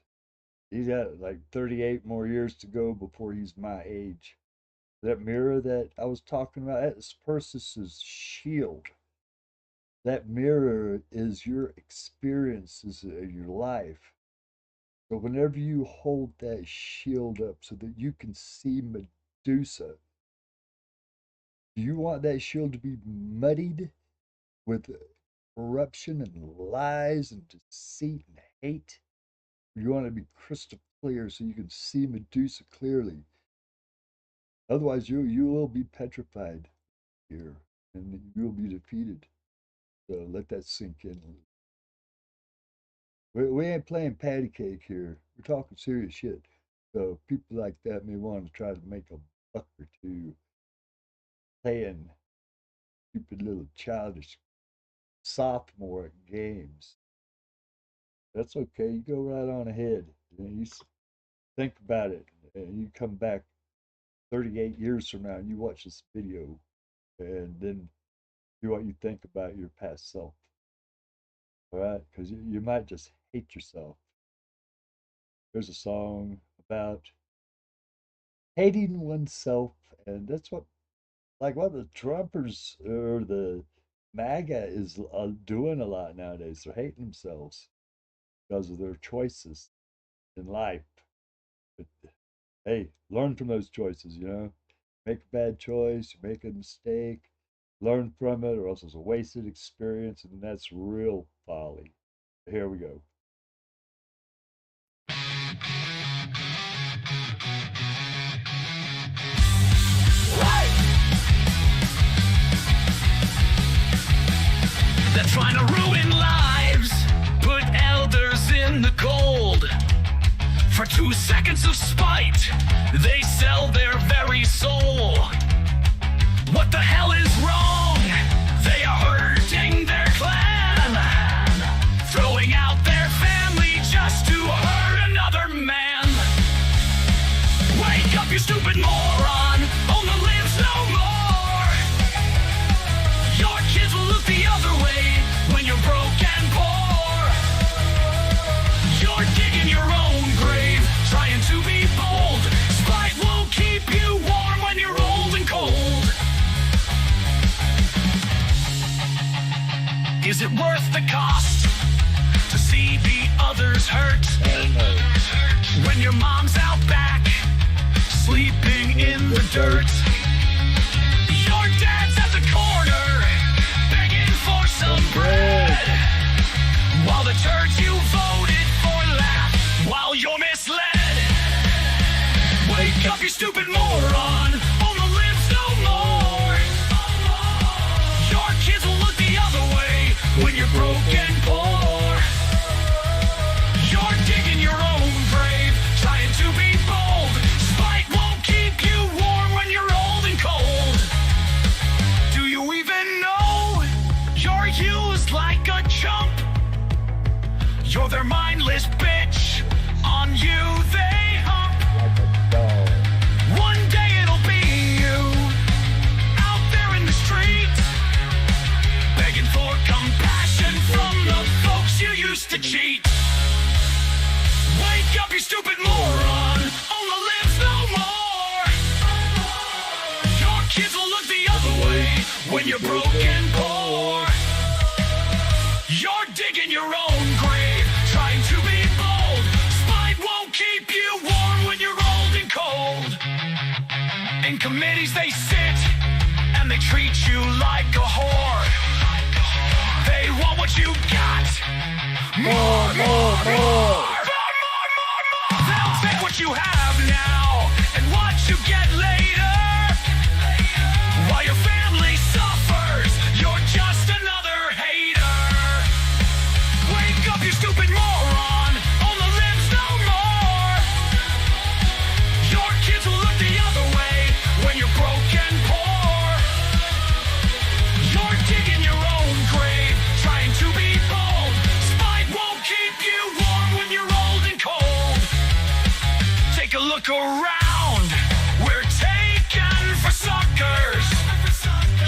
he's got like 38 more years to go before he's my age. That mirror that I was talking about, that's Perseus's shield. That mirror is your experiences of your life. So whenever you hold that shield up so that you can see Medusa, do you want that shield to be muddied with corruption and lies and deceit and hate? Or you want it to be crystal clear so you can see Medusa clearly? Otherwise, you will be petrified here and you will be defeated. So let that sink in. We ain't playing patty cake here. We're talking serious shit. So people like that may want to try to make a buck or two playing stupid little childish sophomore games. That's okay. You go right on ahead. And think about it. And you come back 38 years from now and you watch this video and then do what you think about your past self. All right? Because you might just hate yourself. There's a song about hating oneself, and that's what the Trumpers or the MAGA is doing a lot nowadays. They're hating themselves because of their choices in life. But hey, learn from those choices, you know? Make a bad choice, you make a mistake, learn from it, or else it's a wasted experience, and that's real folly. Here we go. They're trying to ruin lives, put elders in the cold. For 2 seconds of spite, they sell their very soul. What the hell is wrong? They are hurting their clan, throwing out their family just to hurt another man. Wake up, you stupid moron! Ona lives no more. Your kids will look the other way when you're broke and poor. You're digging your own grave, trying to be bold. Spite won't keep you warm when you're old and cold. Is it worth the cost to see the others hurt? When your mom's out back, sleeping in the dirt. Your dad's at the corner, begging for some bread. While the church you voted for laugh, while you're misled. Wake up, you stupid moron! Ona lives no more. Your kids will look the other way when you're broke and poor. You're digging your own grave, trying to be bold. Spite won't keep you warm when you're old and cold. Do you even know you're used like a chump? You're their mindless bitch. On you they hump. One day it'll be you out there in the streets, begging for compassion from the folks you used to cheat. Wake up, you stupid moron! Ona lives no more. Your kids will look the other way when you're broke and poor. You're digging your own grave, trying to be bold. Spite won't keep you warm when you're old and cold. In committees they sit, and they treat you like a whore. They want what you got. More. They'll take what you have now and what you get later. While your family suffers, you're just another hater. Wake up, you stupid moron! Ona lives no more. Your kids will look the other way when you're broke and poor. You're digging your own grave, trying to be bold. Spite won't keep you warm when you're old and cold. Take a look around. We're taken for suckers.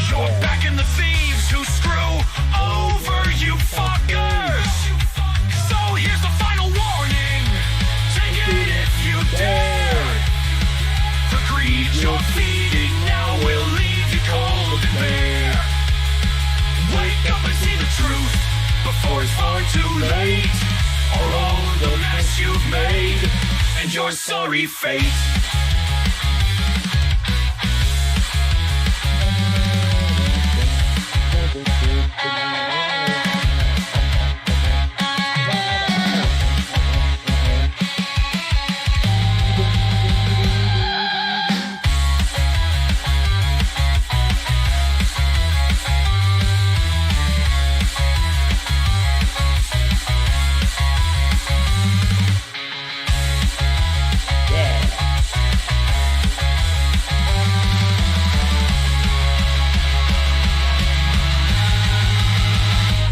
You're back in the thieves who screw over you fuckers. So here's the final warning. Take it if you dare. The greed you're feeding now will leave you cold and bare. Wake up and see the truth before it's far too late. Or all the mess you've made and your sorry fate.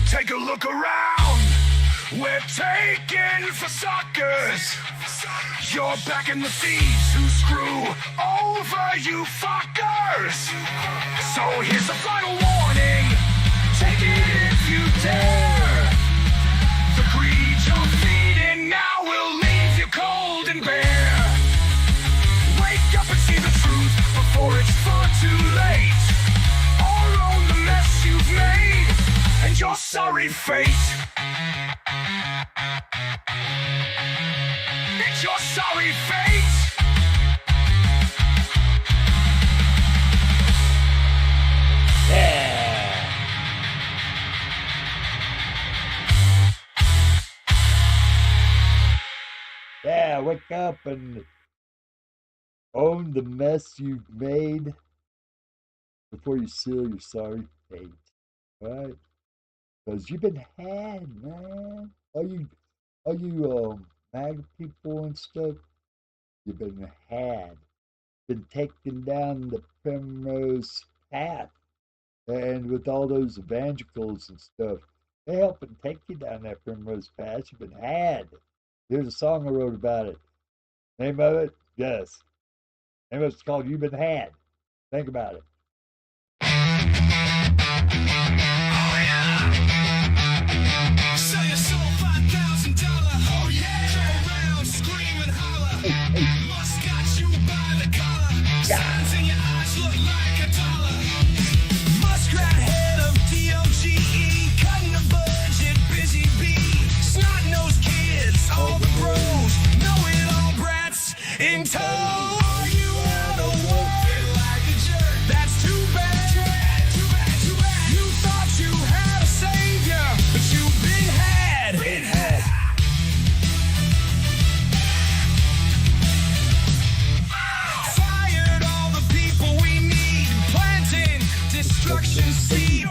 Take a look around. We're taken for suckers. You're back in the thieves who screw over you fuckers. So here's the final warning. Take it if you dare. The greed you're feeding now will leave you cold and bare. Wake up and see the truth before it's far too late. Or own the mess you've made and your sorry fate. It's your sorry fate. Yeah, wake up and own the mess you've made before you seal your sorry fate. Right? Because you've been had, man. All you MAGA people and stuff, you've been had. Been taken down the primrose path. And with all those evangelicals and stuff, they helping take you down that primrose path. You've been had. There's a song I wrote about it. Name of it? Yes. Name of it's called You've Been Had. Think about it. Sell your soul $5,000. Oh yeah. Go around, scream and holler. Must got you by the collar. Signs in your eyes look like a dollar. Muskrat head of DOGE, cutting the budget, busy bee. Snot-nosed kids, all the bros, know-it-all brats in tow. Are you out of work? Feel like a jerk. That's too bad. Too bad, too bad. You thought you had a savior, but you've been had. Been had. Fired all the people we need, planting destruction seed.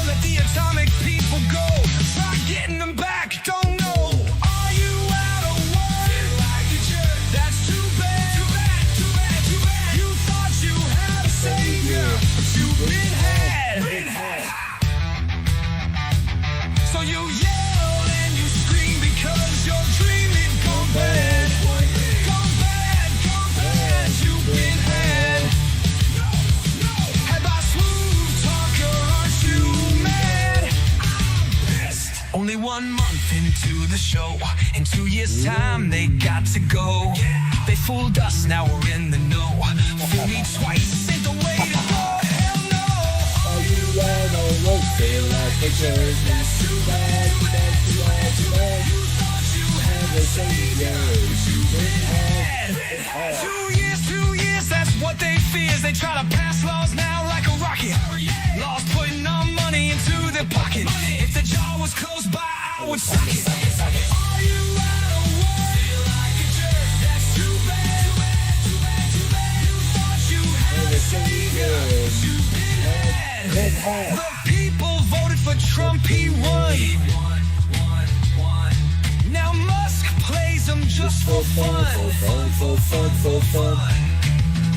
Let the atomic people go. Try getting them back, don't know. Are you out of work? Feel like a jerk. That's too bad. Too bad, too bad, too bad. You thought you had a savior, but you've been had. Been had. So you yell and you scream because your dream had gone bad. Gone bad, gone bad. You've been had. Have I smooth talker, aren't you mad? I'm pissed. Only 1 month into the show. In 2 years' time, they got to go. They fooled us, now we're in the know. Fool me twice ain't the way to go. Hell no. Are you out of work? Feel like a jerk. That's too bad. Too bad, too bad, too bad. You thought you had a savior, but you've been had. 2 years, that's what they fear. They try to pass laws now like a rocket. Laws putting our money into their pocket. If the jaw was closed by, I would suck it. Are you out of work? Feel like a jerk. That's too bad. Too bad, too bad. You thought you had a savior, but you've been had. The people voted for Trump, he won. Now Musk plays them just for fun.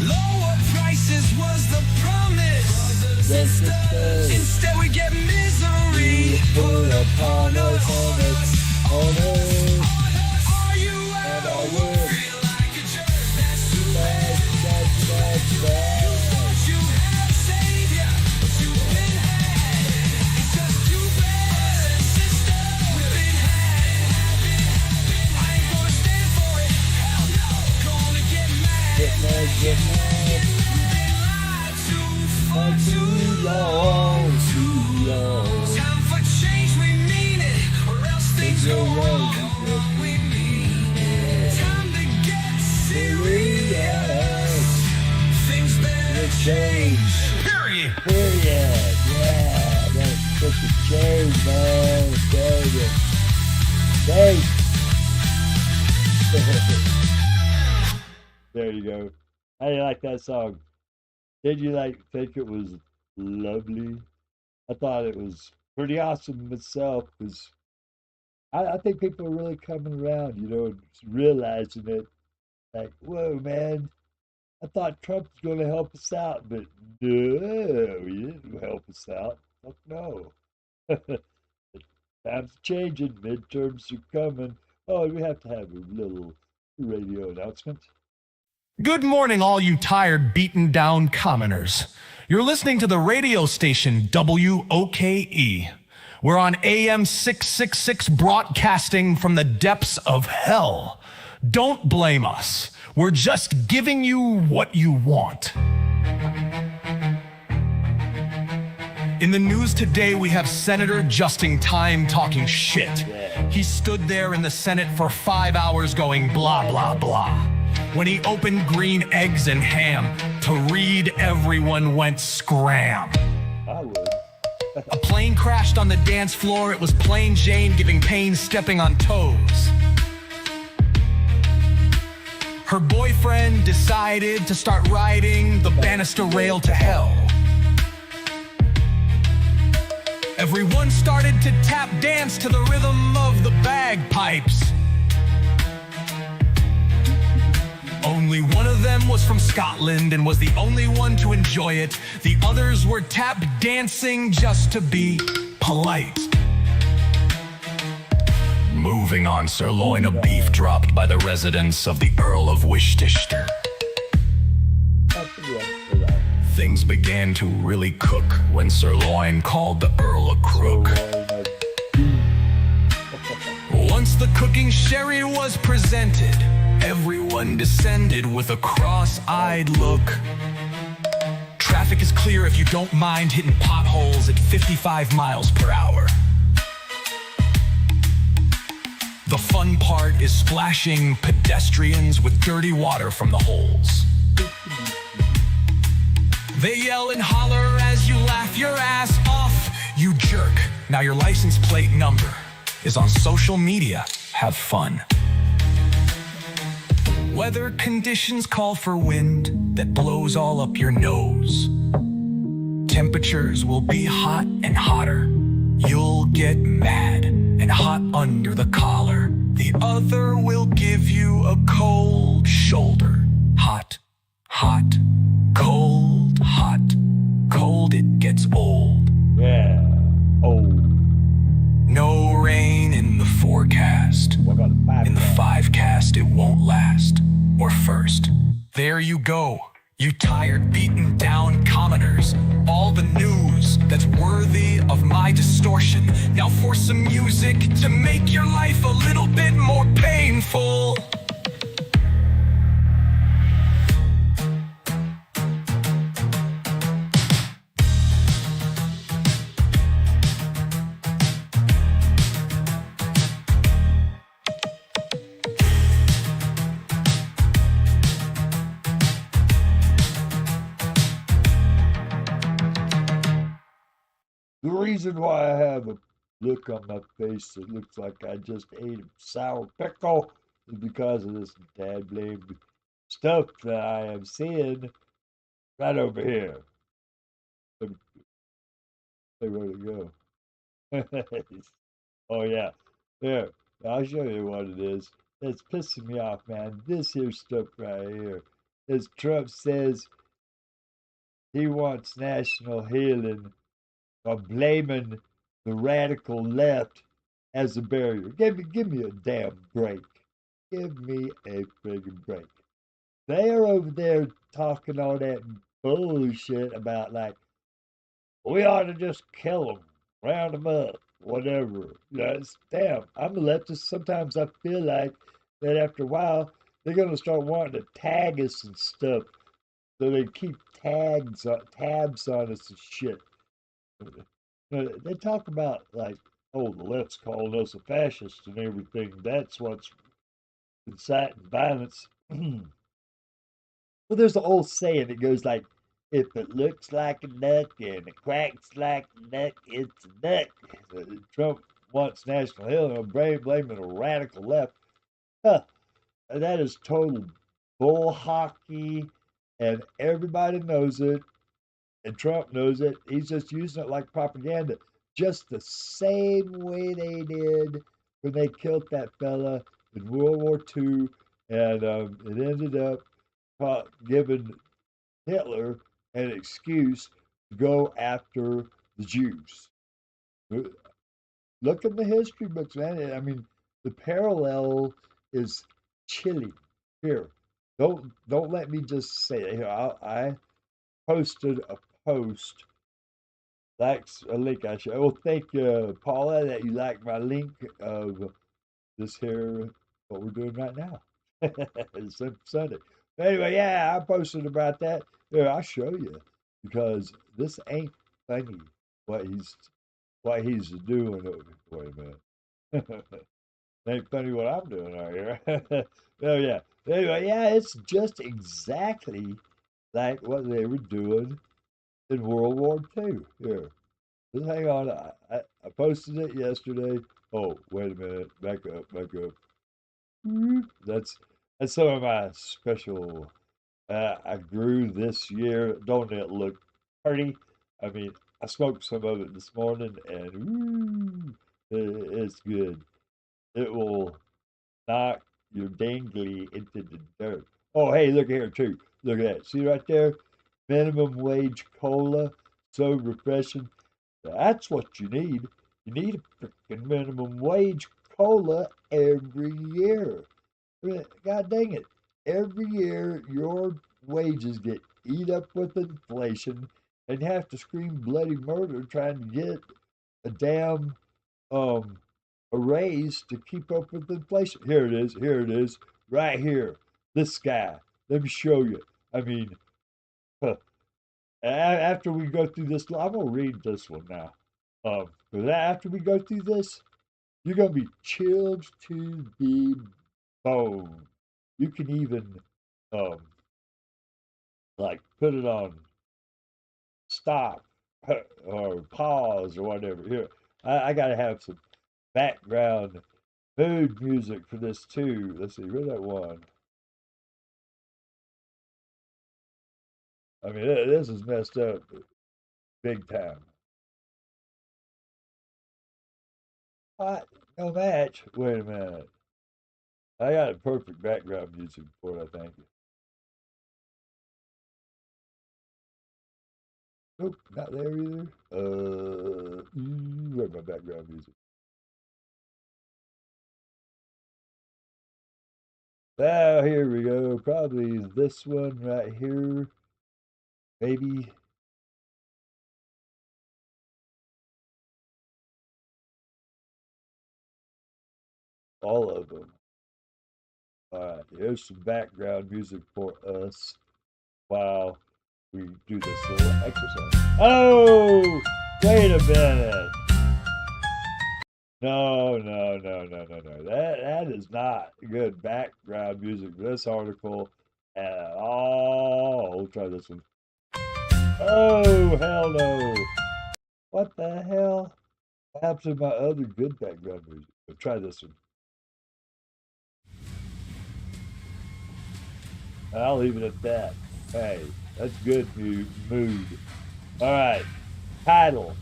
Lower prices was the promise. Instead we get misery put upon us. Are you out of work? Feel like a jerk. That's too bad. You thought you had a savior, but you've been had. It's just too bad, sister. We've been had. I ain't gonna stand for it. Hell no. Gonna get mad. Get mad. Been lied to for too long. Time for change, we mean it, or else things go wrong. We mean it. Time to get serious. Things better change. Period. Period. Yeah. That's such a change, man. There you go. There you go. How do you like that song? Did you think it was lovely? I thought it was pretty awesome myself because I think people are really coming around, realizing it. Like, whoa, man, I thought Trump was going to help us out, but no, he didn't help us out. Fuck no. Times are changing, midterms are coming. Oh, we have to have a little radio announcement. Good morning, all you tired, beaten down commoners. You're listening to the radio station WOKE. We're on AM 666 broadcasting from the depths of hell. Don't blame us. We're just giving you what you want. In the news today, we have Senator Justin Time talking shit. He stood there in the Senate for 5 hours going blah, blah, blah. When he opened green eggs and ham to read, everyone went scram. I would. A plane crashed on the dance floor. It was plain Jane giving pain, stepping on toes. Her boyfriend decided to start riding the banister rail to hell. Everyone started to tap dance to the rhythm of the bagpipes. Only one of them was from Scotland and was the only one to enjoy it. The others were tap dancing just to be polite. Moving on, sirloin of beef dropped by the residence of the Earl of Worcester. Things began to really cook when Sirloin called the Earl a crook. Once the cooking sherry was presented, everyone descended with a cross-eyed look. Traffic is clear if you don't mind hitting potholes at 55 miles per hour. The fun part is splashing pedestrians with dirty water from the holes. They yell and holler as you laugh your ass off, you jerk. Now your license plate number is on social media. Have fun. Weather conditions call for wind that blows all up your nose. Temperatures will be hot and hotter. You'll get mad and hot under the collar. The other will give you a cold shoulder. Hot, hot, cold, hot, cold, it gets old. Yeah. Oh. No rain in the forecast. In the 5-cast, it won't last. Or first. There you go. You tired, beaten down commoners. All the news that's worthy of my distortion. Now for some music to make your life a little bit more painful. The reason why I have a look on my face that looks like I just ate a sour pickle is because of this dad blamed stuff that I am seeing right over here. Hey, where'd it go? Oh yeah, there. I'll show you what it is. It's pissing me off, man. This here stuff right here. As Trump says he wants national healing by blaming the radical left as a barrier. Give me a damn break. Give me a friggin' break. They are over there talking all that bullshit about like we ought to just kill them, round them up, whatever. Damn. I'm a leftist. Sometimes I feel like that after a while they're gonna start wanting to tag us and stuff, so they keep tabs on us and shit. They talk about like, oh, the left's calling us a fascist and everything. That's what's inciting violence. Well, there's an old saying that goes like, if it looks like a nut and it cracks like a nut, it's a nut. Trump wants national healing, blaming a radical left. Huh. That is total bull hockey, and everybody knows it. And Trump knows it. He's just using it like propaganda, just the same way they did when they killed that fella in World War II, and it ended up giving Hitler an excuse to go after the Jews. Look in the history books, man. I mean, the parallel is chilling. Here, don't let me just say it. Here, I posted a post. That's a link I show. Well, thank you, Paula, that you like my link of this here, what we're doing right now. It's Sunday. Anyway, yeah, I posted about that. Here, I'll show you because this ain't funny what he's doing. Wait a minute. Ain't funny what I'm doing out here. Oh yeah. Anyway, yeah, it's just exactly like what they were doing in World War II. Here, just hang on. I posted it yesterday. Oh, wait a minute. Back up, back up. That's some of my special. I grew this year. Don't it look pretty? I mean, I smoked some of it this morning, and it's good. It will knock your dangly into the dirt. Oh, hey, look here too. Look at that. See right there? Minimum wage cola. So refreshing. That's what you need. You need a freaking minimum wage cola every year. God dang it. Every year your wages get eat up with inflation and you have to scream bloody murder trying to get a damn um a raise to keep up with inflation. Here it is, right here. This guy. Let me show you. I mean, huh, after we go through this, I'm gonna read this one now. 'Cause after we go through this, you're gonna be chilled to the bone. You can even um like put it on stop or pause or whatever. Here, I gotta have some background mood music for this too. Let's see, where's that one? I mean, this is messed up big time. What? No match? Wait a minute. I got a perfect background music for it, I think. Nope, not there either. Where's my background music? Ah, here we go. Probably this one right here. Maybe. All of them. All right, here's some background music for us while we do this little exercise. Oh, wait a minute. No, no, no, no, no, no. That is not good background music for this article at all. We'll try this one. Oh, hell no. What the hell? What happened to my other good background music? We'll try this one. I'll leave it at that. Hey, that's good mood. All right. Title.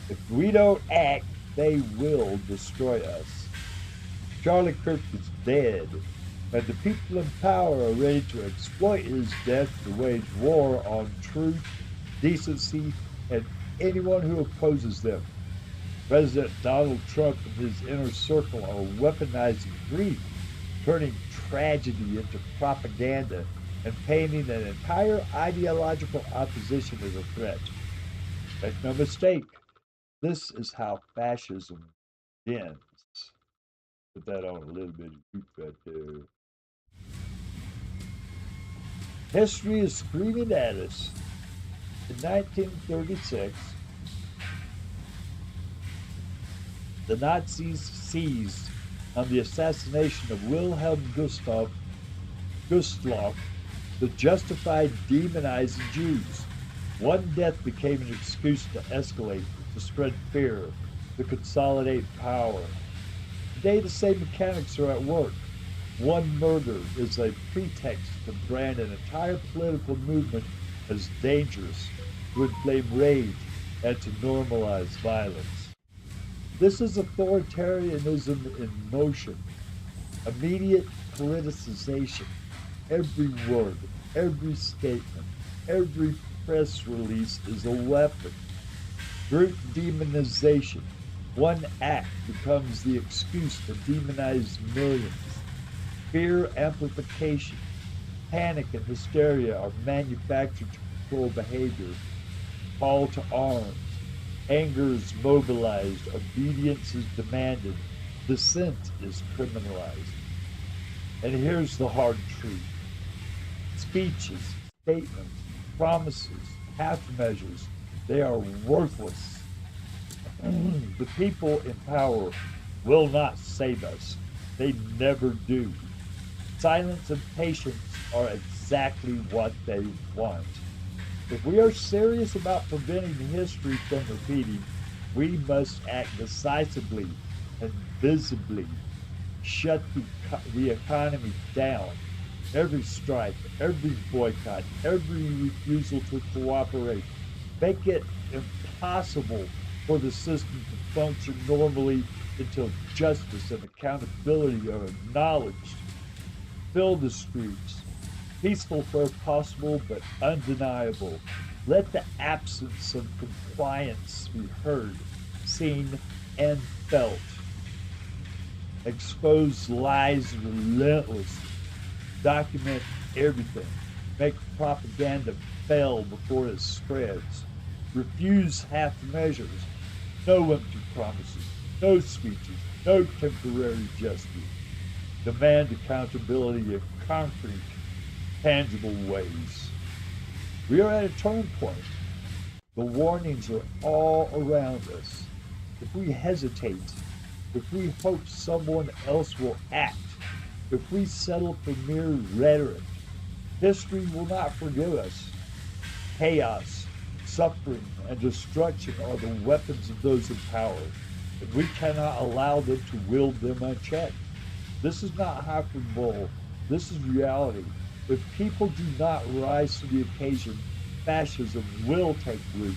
If we don't act, they will destroy us. Charlie Kirk is dead, and the people in power are ready to exploit his death to wage war on truth, decency, and anyone who opposes them. President Donald Trump and his inner circle are weaponizing grief, turning tragedy into propaganda, and painting an entire ideological opposition as a threat. Make no mistake, this is how fascism ends. Put that on a little bit of juice right there. History is screaming at us. In 1936, the Nazis seized on the assassination of Wilhelm Gustloff to justify demonizing Jews. One death became an excuse to escalate, to spread fear, to consolidate power. Today, the same mechanics are at work. One murder is a pretext to brand an entire political movement as dangerous, to inflame rage, and to normalize violence. This is authoritarianism in motion. Immediate politicization. Every word, every statement, every press release is a weapon. Brute demonization. One act becomes the excuse to demonize millions. Fear amplification. Panic and hysteria are manufactured to control behavior. Call to arms. Anger is mobilized. Obedience is demanded. Dissent is criminalized. And here's the hard truth. Speeches, statements, promises, half measures, they are worthless. The people in power will not save us. They never do. Silence and patience are exactly what they want. If we are serious about preventing history from repeating, we must act decisively and visibly. Shut the economy down. Every strike, every boycott, every refusal to cooperate. Make it impossible for the system to function normally until justice and accountability are acknowledged. Fill the streets. Peaceful where possible, but undeniable. Let the absence of compliance be heard, seen, and felt. Expose lies relentlessly. Document everything. Make propaganda fail before it spreads. Refuse half measures. No empty promises. No speeches. No temporary justice. Demand accountability in concrete, tangible ways. We are at a turn point. The warnings are all around us. If we hesitate, if we hope someone else will act, if we settle for mere rhetoric, history will not forgive us. Chaos, suffering, and destruction are the weapons of those in power, and we cannot allow them to wield them unchecked. This is not hyperbole. This is reality. If people do not rise to the occasion, fascism will take root,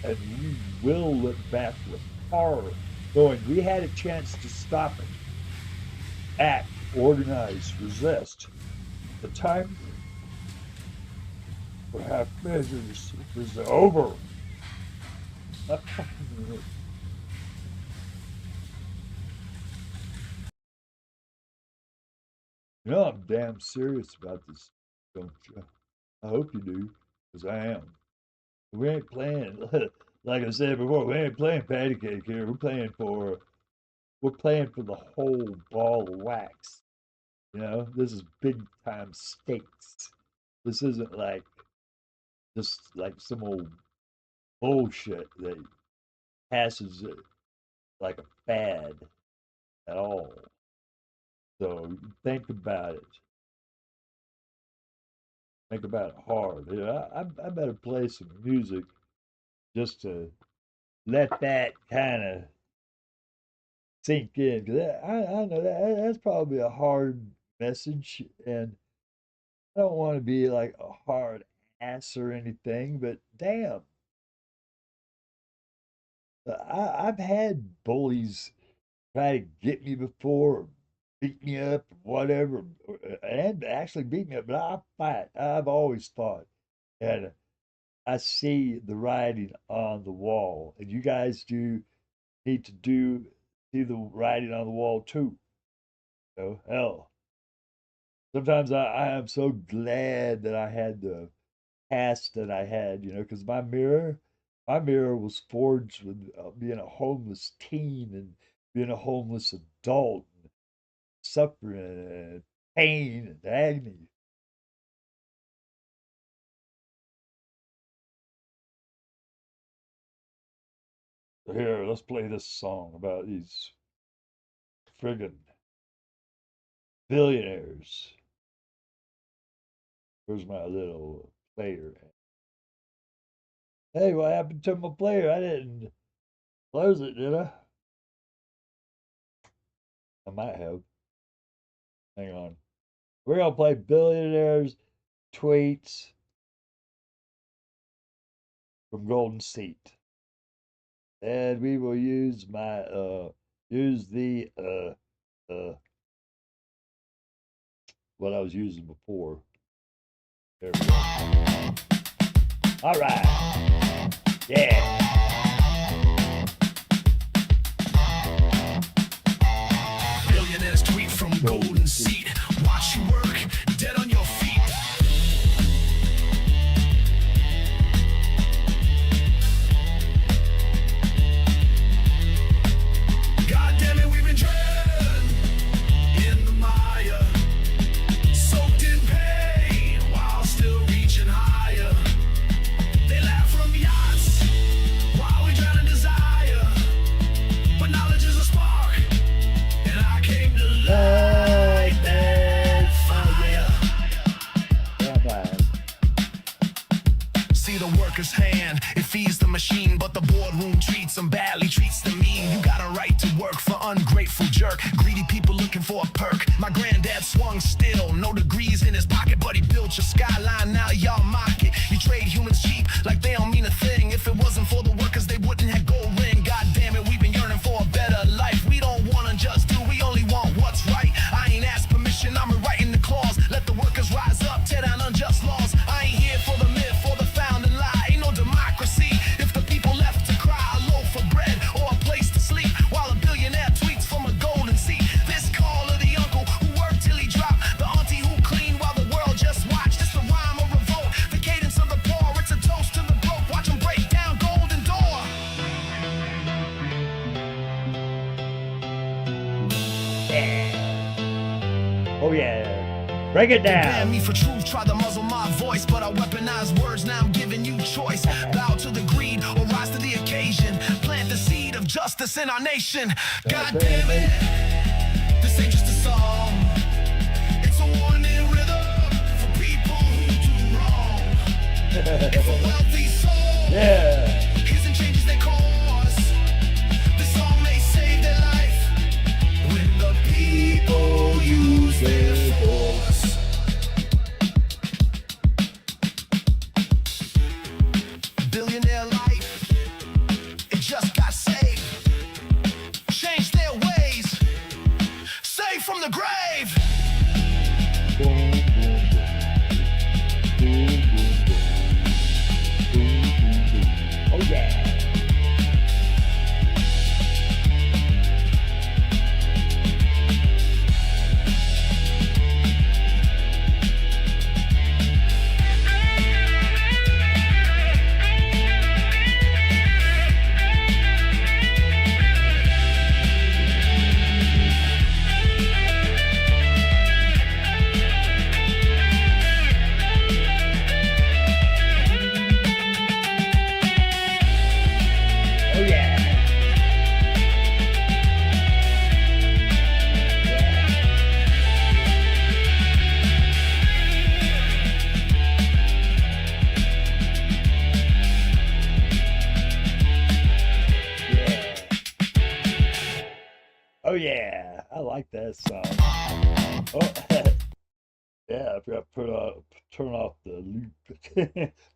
and we will look back with horror, knowing we had a chance to stop it. Act, organize, resist. The time for half measures is over. You know, I'm damn serious about this, don't you? I hope you do, because I am. We ain't playing, like I said before, we ain't playing patty cake here. We're playing for the whole ball of wax. You know, this is big time stakes. This isn't like just like some old bullshit that passes it like a fad at all. So think about it. Think about it hard. You know, I better play some music just to let that kind of sink in. Cause I know that's probably a hard message, and I don't want to be like a hard ass or anything, but damn, I've had bullies try to get me before, or beat me up, or whatever, and actually beat me up. But I fight. I've always fought, and I see the writing on the wall, and you guys do need to see the writing on the wall too. You know, hell, sometimes I am so glad that I had the past that I had, you know, because my mirror was forged with being a homeless teen and being a homeless adult, and suffering and pain and agony. So here, let's play this song about these friggin' billionaires. Where's my little player? Hey, what happened to my player? I didn't close it, did I? I might have. Hang on. We're gonna play billionaires tweets from Golden Seat, and we will use my use the what I was using before. There we go. All right. Yeah. Billionaires tweet from Golden Seat. Watch you work, dead on your feet. God damn it, we've been dread in the mire, soaked in pain while still reaching higher. They laugh from yachts swung still. No degrees in his pocket, but he built your skyline. Now y'all mock it. You trade humans cheap like they don't mean a thing. If it wasn't for the workers, they wouldn't have gold ring. God damn it, we've been yearning for a better life. We don't wanna just do, we only want what's right. I ain't asked permission, I'm rewriting the clause. Let the workers rise up, tear down unjust laws. I ain't here for the myth, for the founding lie. Ain't no democracy if the people left to cry a loaf of bread or a place to sleep while a billionaire tweets from a golden seat. This call of the uncle who worked till he dropped, the auntie who cleaned while the world just watched. It's the rhyme of revolt, the cadence of the poor. It's a toast to the broke, watch them break down golden door. Oh yeah, break it Ban down. me for truth, try to muzzle my voice, but I weaponize words, now I'm giving you choice. Bow to the greed or rise to the occasion. Plant the seed of justice in our nation. God damn it, this ain't just a song. It's a warning rhythm for people who do wrong. If a wealthy soul isn't changes their course, this song may save their life when the people use their force. Billionaire life, it just got saved. Change their ways, saved from the grave. Boom, boom, boom. Boom, boom, boom. Boom, boom, boom. Oh yeah. Oh yeah. Yeah. Oh yeah, I like that song. Oh, yeah, I forgot to turn off the loop.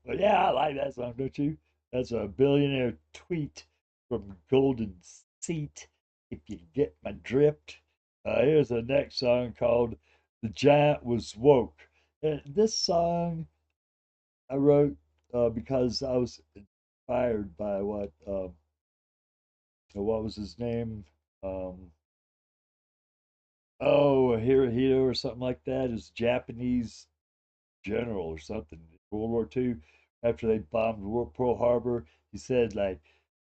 But yeah, I like that song, don't you? That's a billionaire tweet from Golden Seat, if you get my drift. Here's the next song called The Giant Was Woke. This song I wrote because I was inspired by what was his name? Hirohito or something like that. His Japanese general or something. World War II, after they bombed Pearl Harbor, he said like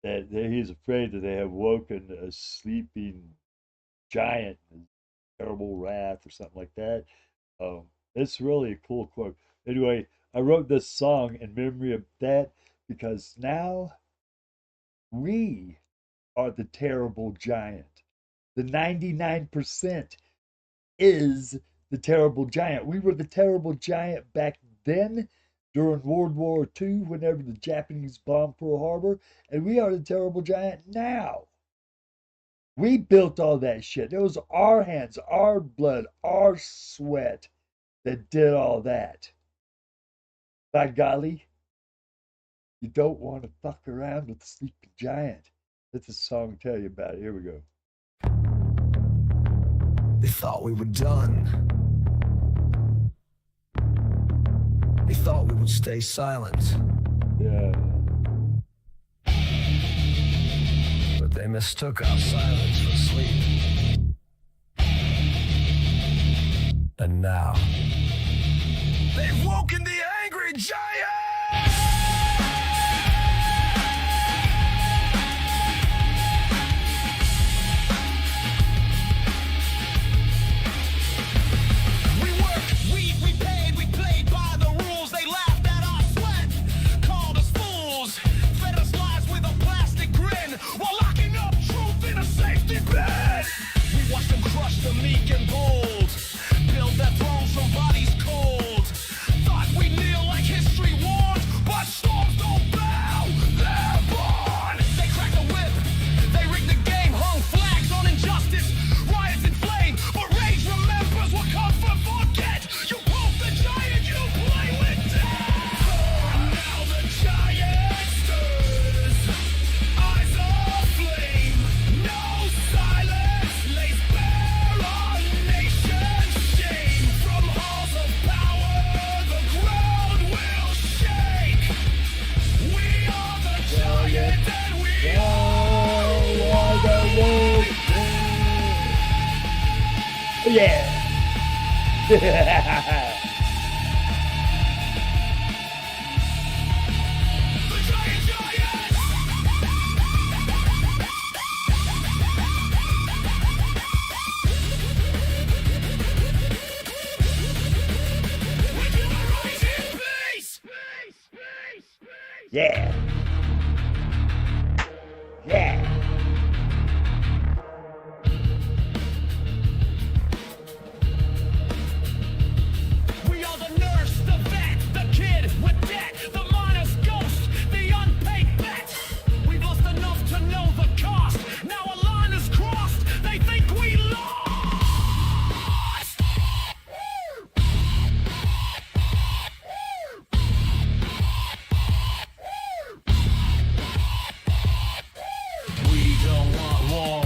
that he's afraid that they have woken a sleeping giant, terrible wrath or something like that. It's really a cool quote. Anyway, I wrote this song in memory of that because now we are the terrible giant. The 99% is the terrible giant. We were the terrible giant back then during World War II, whenever the Japanese bombed Pearl Harbor, and we are the terrible giant now. We built all that shit. It was our hands, our blood, our sweat that did all that. By golly, you don't want to fuck around with the sleeping giant. Let the song tell you about it. Here we go. They thought we were done. They thought we would stay silent. Yeah. But they mistook our silence for sleep. And now, they've woken the angry giant! The meek and bold build their thrones from bodies cold. Thought we'd kneel like history Yeah. Yeah. We are the nurse, the vet, the kid with debt, the miner's ghost, the unpaid bet. We've lost enough to know the cost. Now a line is crossed. They think we lost. We don't want war,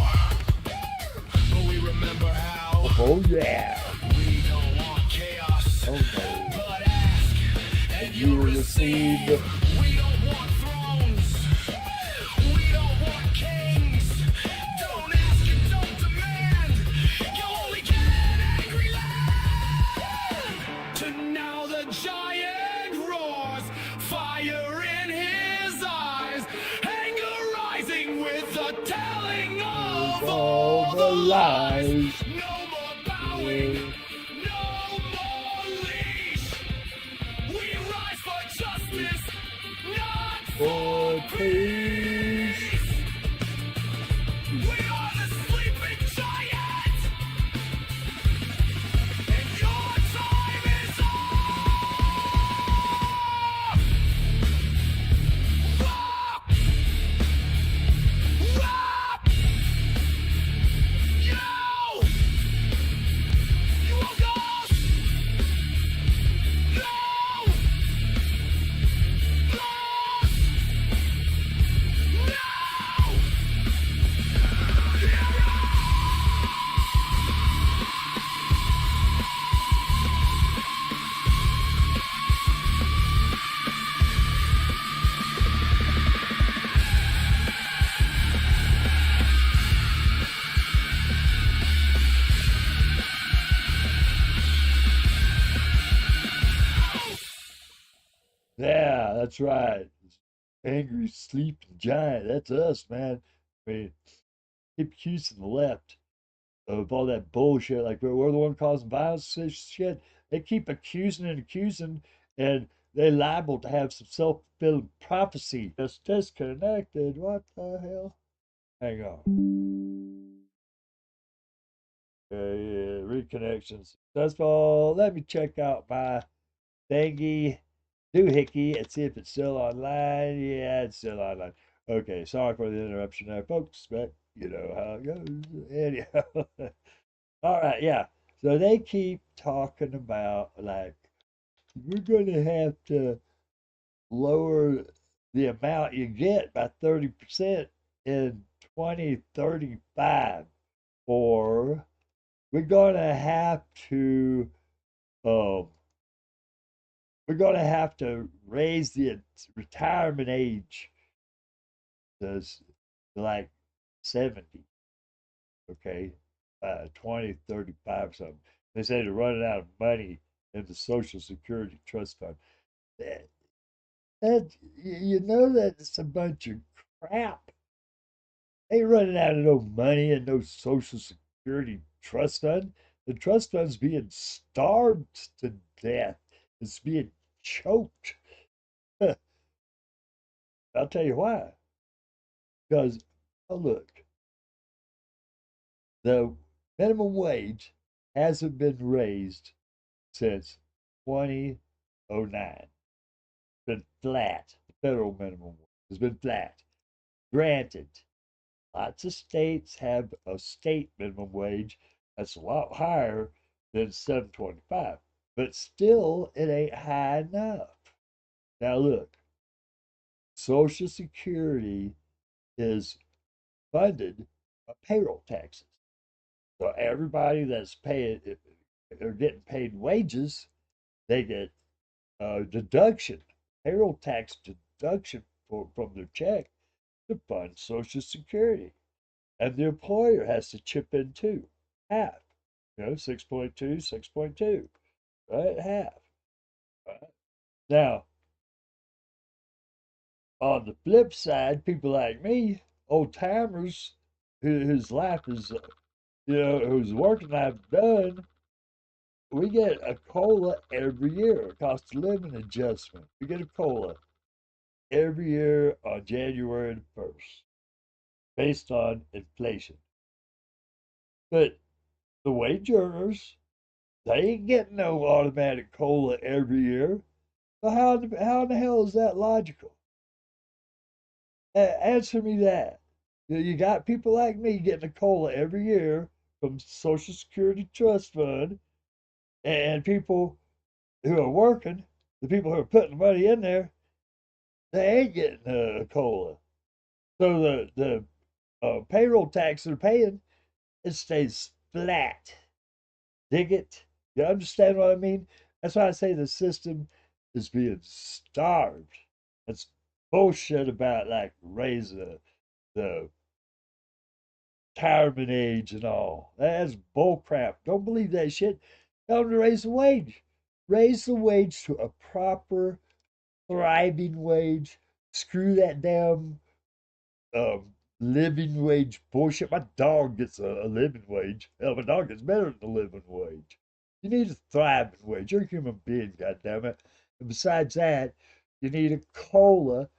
but we remember how. Oh, yeah. We don't want chaos, Oh, no. but ask and You you will receive. We don't want thrones. We don't want kings. Don't ask and don't demand. You'll only get an angry land. To now the giant roars, fire in his eyes, anger rising with the telling of All the lies. No more bowing, no more leash. We rise for justice, not For peace. We are the sleeping giant, and your time is up. Up. Up. You woke up. No. Yeah, that's right. Angry, sleeping giant. That's us, man. I mean, keep accusing the left of all that bullshit. Like we're the one causing violence, this shit. They keep accusing and accusing, and they're liable to have some self-fulfilling prophecy. Just disconnected. What the hell? Hang on. Yeah, reconnection successful. Let me check out my thingy doohickey and see if it's still online. Yeah, it's still online. Okay, sorry for the interruption there, folks, but you know how it goes. Anyhow. All right, yeah. So they keep talking about like we're gonna have to lower the amount you get by 30% in 2035, or we're gonna have to um we're gonna have to raise the retirement age to like 70, okay, 2035 or something. They say they're running out of money in the Social Security Trust Fund. That, you know that's a bunch of crap. They running out of no money in no Social Security Trust Fund. The trust fund's being starved to death. It's being choked. I'll tell you why. Because, oh, look, the minimum wage hasn't been raised since 2009. It's been flat. The federal minimum wage has been flat. Granted, lots of states have a state minimum wage that's a lot higher than 725, but still it ain't high enough. Now look, Social Security is funded by payroll taxes. So everybody that's paying or getting paid wages, they get a deduction, payroll tax deduction from their check to fund Social Security. And the employer has to chip in too, half. You know, 6.2, 6.2, right? Half. Right? Now, on the flip side, people like me, old timers, whose life is, whose work life done, we get a COLA every year, a cost of living adjustment. We get a COLA every year on January the 1st, based on inflation. But the wage earners, they ain't getting no automatic COLA every year. So how in the hell is that logical? Answer me that. You got people like me getting a COLA every year from Social Security Trust Fund, and people who are working, the people who are putting the money in there, they ain't getting a COLA. So the payroll tax they're paying, it stays flat. Dig it? You understand what I mean? That's why I say the system is being starved. That's bullshit about like raising the retirement age and all. That's bullcrap. Don't believe that shit. Tell them to raise the wage. Raise the wage to a proper, thriving wage. Screw that damn living wage bullshit. My dog gets a living wage. Hell, my dog gets better than the living wage. You need a thriving wage. You're a human being, goddammit. And besides that, you need a COLA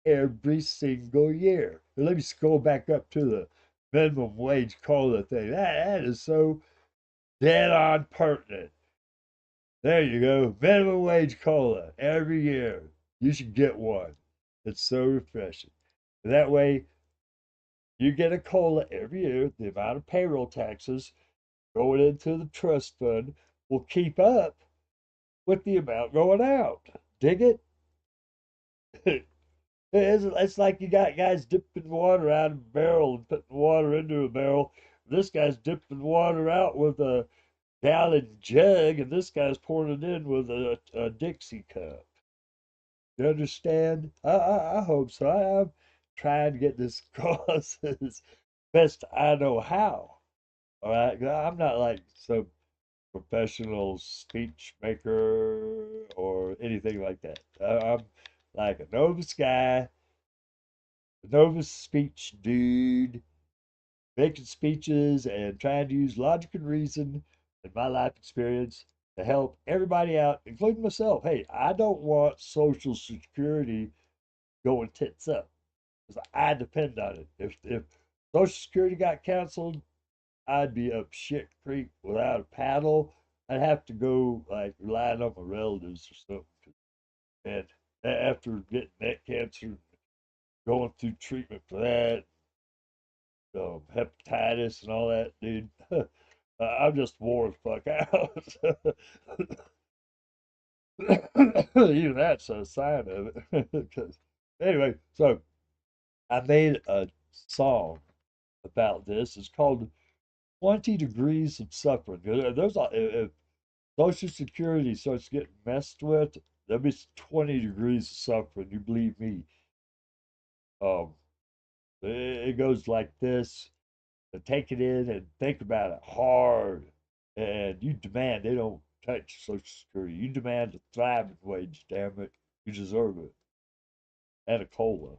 every single year. And let me scroll back up to the minimum wage COLA thing. That is so dead on pertinent. There you go. Minimum wage COLA every year. You should get one. It's so refreshing. That way, you get a COLA every year. The amount of payroll taxes going into the trust fund will keep up with the amount going out. Dig it? It's like you got guys dipping water out of a barrel and putting water into a barrel. This guy's dipping water out with a gallon jug, and this guy's pouring it in with a Dixie cup. You understand? I hope so. I'm trying to get this across as best I know how. All right? I'm not like some professional speech maker or anything like that. I'm like a novice guy, a novice speech dude, making speeches and trying to use logic and reason and my life experience to help everybody out, including myself. Hey, I don't want Social Security going tits up because I depend on it. If Social Security got canceled, I'd be up shit creek without a paddle. I'd have to go like relying on my relatives or something. And after getting that cancer, going through treatment for that, hepatitis and all that, dude, I'm just wore the fuck out. Even that's a sign of it. Anyway, so I made a song about this. It's called 20 Degrees of Suffering. If Social Security starts getting messed with, there'll be 20 degrees of suffering. You believe me. It goes like this. Take it in and think about it hard. And you demand they don't touch Social Security. You demand a thriving wage, damn it. You deserve it. And a COLA.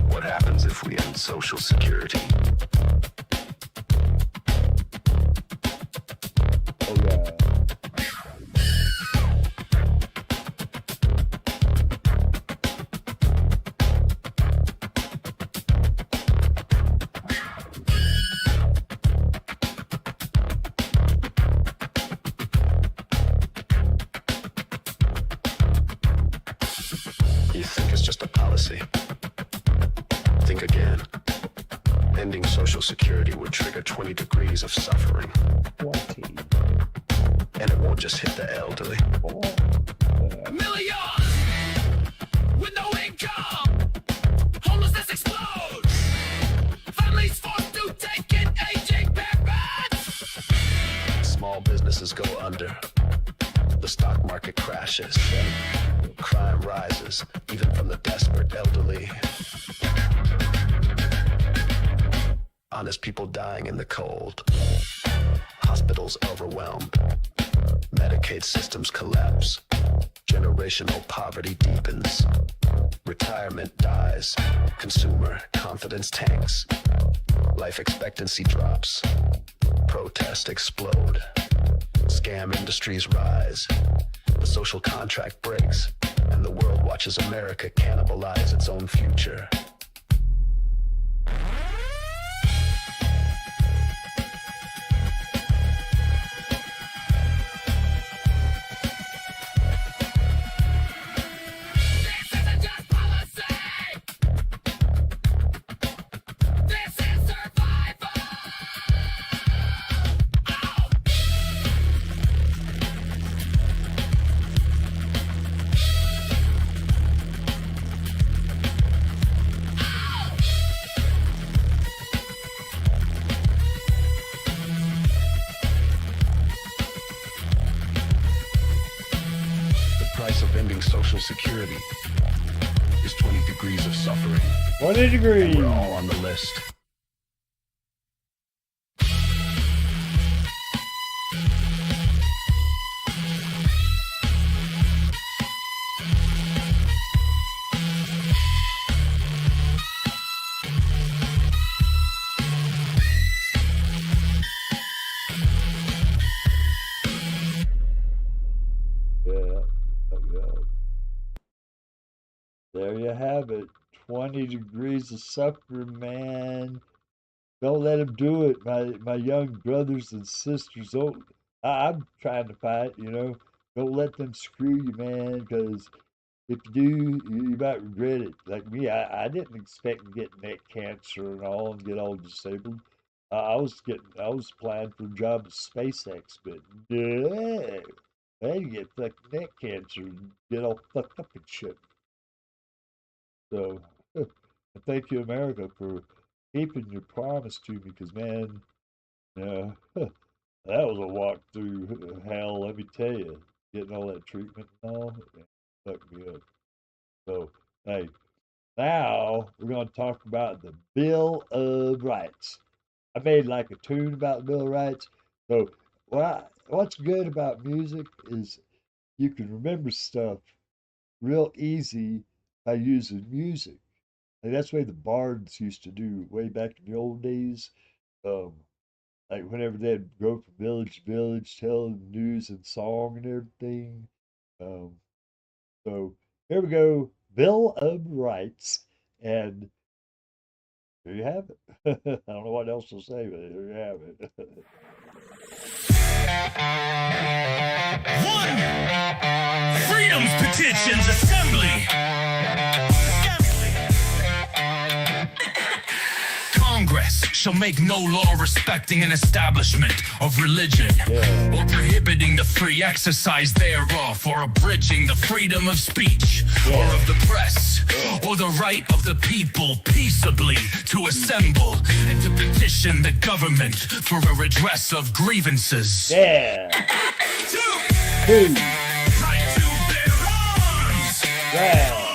What happens if we end Social Security? Oh, yeah. You think it's just a policy? Think again. Ending Social Security would trigger 20 degrees of suffering. 20. And it won't just hit the elderly. Millions with no income. Homelessness explodes. Families forced to take in aging parents. Small businesses go under. The stock market crashes. masses, even from the desperate elderly. Honest people dying in the cold. Hospitals overwhelmed. Medicaid systems collapse. Generational poverty deepens. Retirement dies. Consumer confidence tanks. Life expectancy drops. Protests explode. Scam industries rise. The social contract breaks. And the world watches America cannibalize its own future. Of ending Social Security is 20 degrees of suffering. 20 degrees. And we're all on the list. There you have it. 20 degrees of suffering, man. Don't let them do it, my young brothers and sisters. I'm trying to fight, you know. Don't let them screw you, man, because if you do, you might regret it. Like me, I didn't expect to get neck cancer and all and get all disabled. I was applying for a job at SpaceX, but no, I didn't get fucking neck cancer and get all fucked up and shit. So, thank you, America, for keeping your promise to me, because, man, that was a walk through hell, let me tell you. Getting all that treatment and all, it fucked me up. So, hey, now we're going to talk about the Bill of Rights. I made like a tune about the Bill of Rights. So, what's good about music is you can remember stuff real easy by using music. Like that's the way the bards used to do way back in the old days. Like whenever they'd go from village to village, telling news and song and everything. So here we go, Bill of Rights, and there you have it. I don't know what else to say, but there you have it. One, freedom's petitions assembly. Congress shall make no law respecting an establishment of religion, or prohibiting the free exercise thereof, or abridging the freedom of speech, or of the press, or the right of the people peaceably to assemble and to petition the government for a redress of grievances. Yeah. Two. Right to bear arms. Yeah.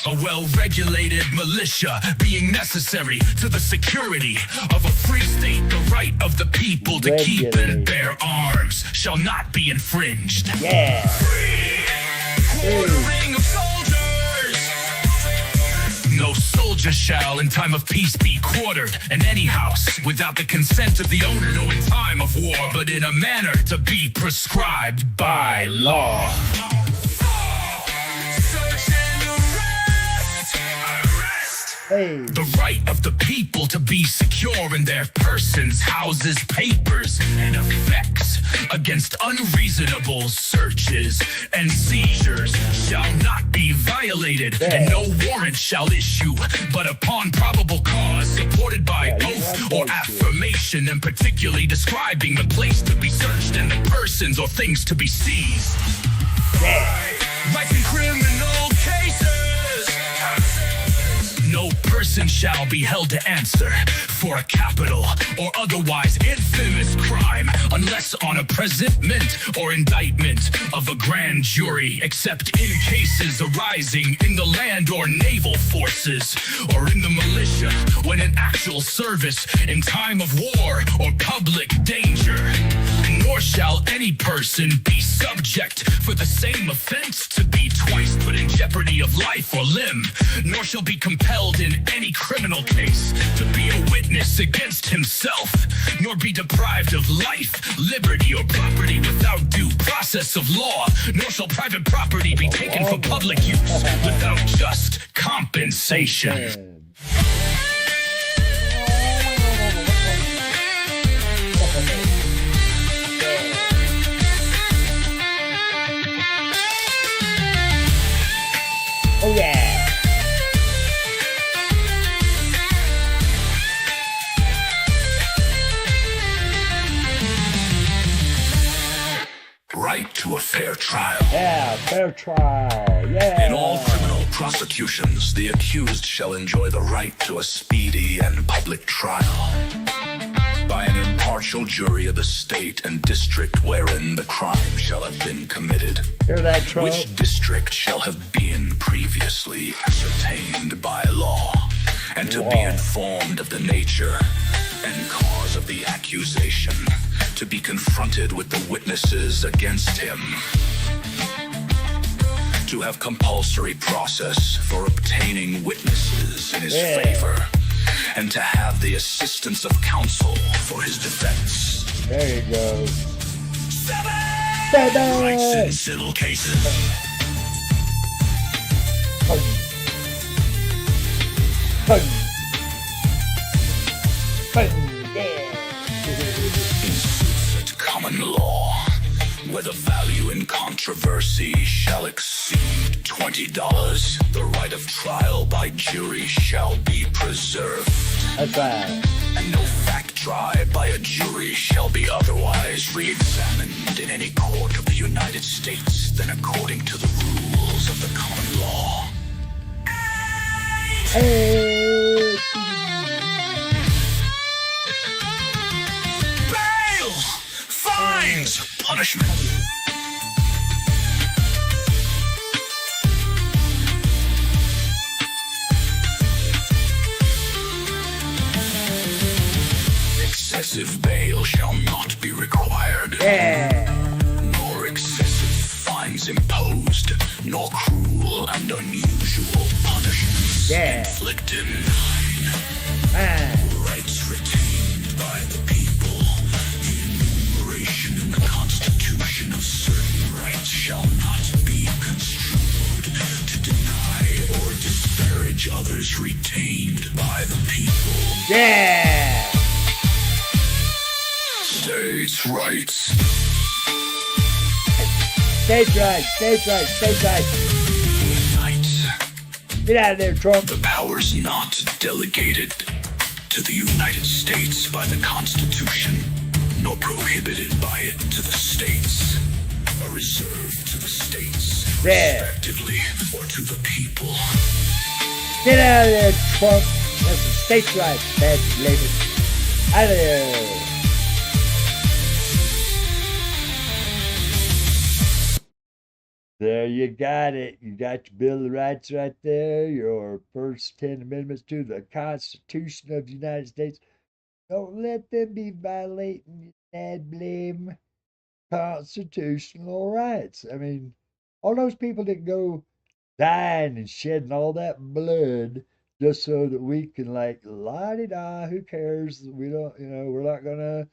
A well-regulated militia being necessary to the security of a free state. The right of the people to keep and bear arms shall not be infringed. Yeah. Free quartering of soldiers. No soldier shall in time of peace be quartered in any house without the consent of the owner, nor in time of war, but in a manner to be prescribed by law. Hey. The right of the people to be secure in their persons, houses, papers, and effects against unreasonable searches and seizures shall not be violated, and no warrant shall issue, but upon probable cause, supported by oath or affirmation, and particularly describing the place to be searched and the persons or things to be seized. Like in criminal cases, no person person shall be held to answer for a capital or otherwise infamous crime, unless on a presentment or indictment of a grand jury, except in cases arising in the land or naval forces, or in the militia when in actual service in time of war or public danger. Nor shall any person be subject for the same offense to be twice put in jeopardy of life or limb, nor shall be compelled in any criminal case to be a witness against himself, nor be deprived of life, liberty, or property without due process of law, nor shall private property be taken for public use without just compensation. Oh yeah. Right to a fair trial. Yeah, fair trial. Yeah. In all criminal prosecutions, the accused shall enjoy the right to a speedy and public trial by an impartial jury of the state and district wherein the crime shall have been committed, Hear that, Trump? which district shall have been previously ascertained by law, and to be informed of the nature and cause of the accusation, to be confronted with the witnesses against him, to have compulsory process for obtaining witnesses in his favor, and to have the assistance of counsel for his defense. There you go. 7 rights in civil cases. In suits at common law, where the value in controversy shall exceed $20, the right of trial by jury shall be preserved. That's right. And no fact tried by a jury shall be otherwise re-examined in any court of the United States than according to the rules of the common law. Hey. Bail! Fines! Punishment! Excessive bail shall not be required. Nor excessive fines imposed, nor cruel and unusual punishments inflicted. Rights retained by the people. The enumeration in the Constitution of certain rights shall not be construed to deny or disparage others retained by the people. Yeah. States' rights. States' rights, states' rights, states' rights. Unite. Get out of there, Trump. The powers not delegated to the United States by the Constitution, nor prohibited by it to the states, are reserved to the states, respectively, or to the people. Get out of there, Trump. That's the states' rights, bad labor. Out of there. There you got it. You got your Bill of Rights right there. Your first 10 amendments to the Constitution of the United States. Don't let them be violating your dad blame constitutional rights. I mean, all those people that go dying and shedding all that blood just so that we can like la-di-da, who cares? We don't, we're not gonna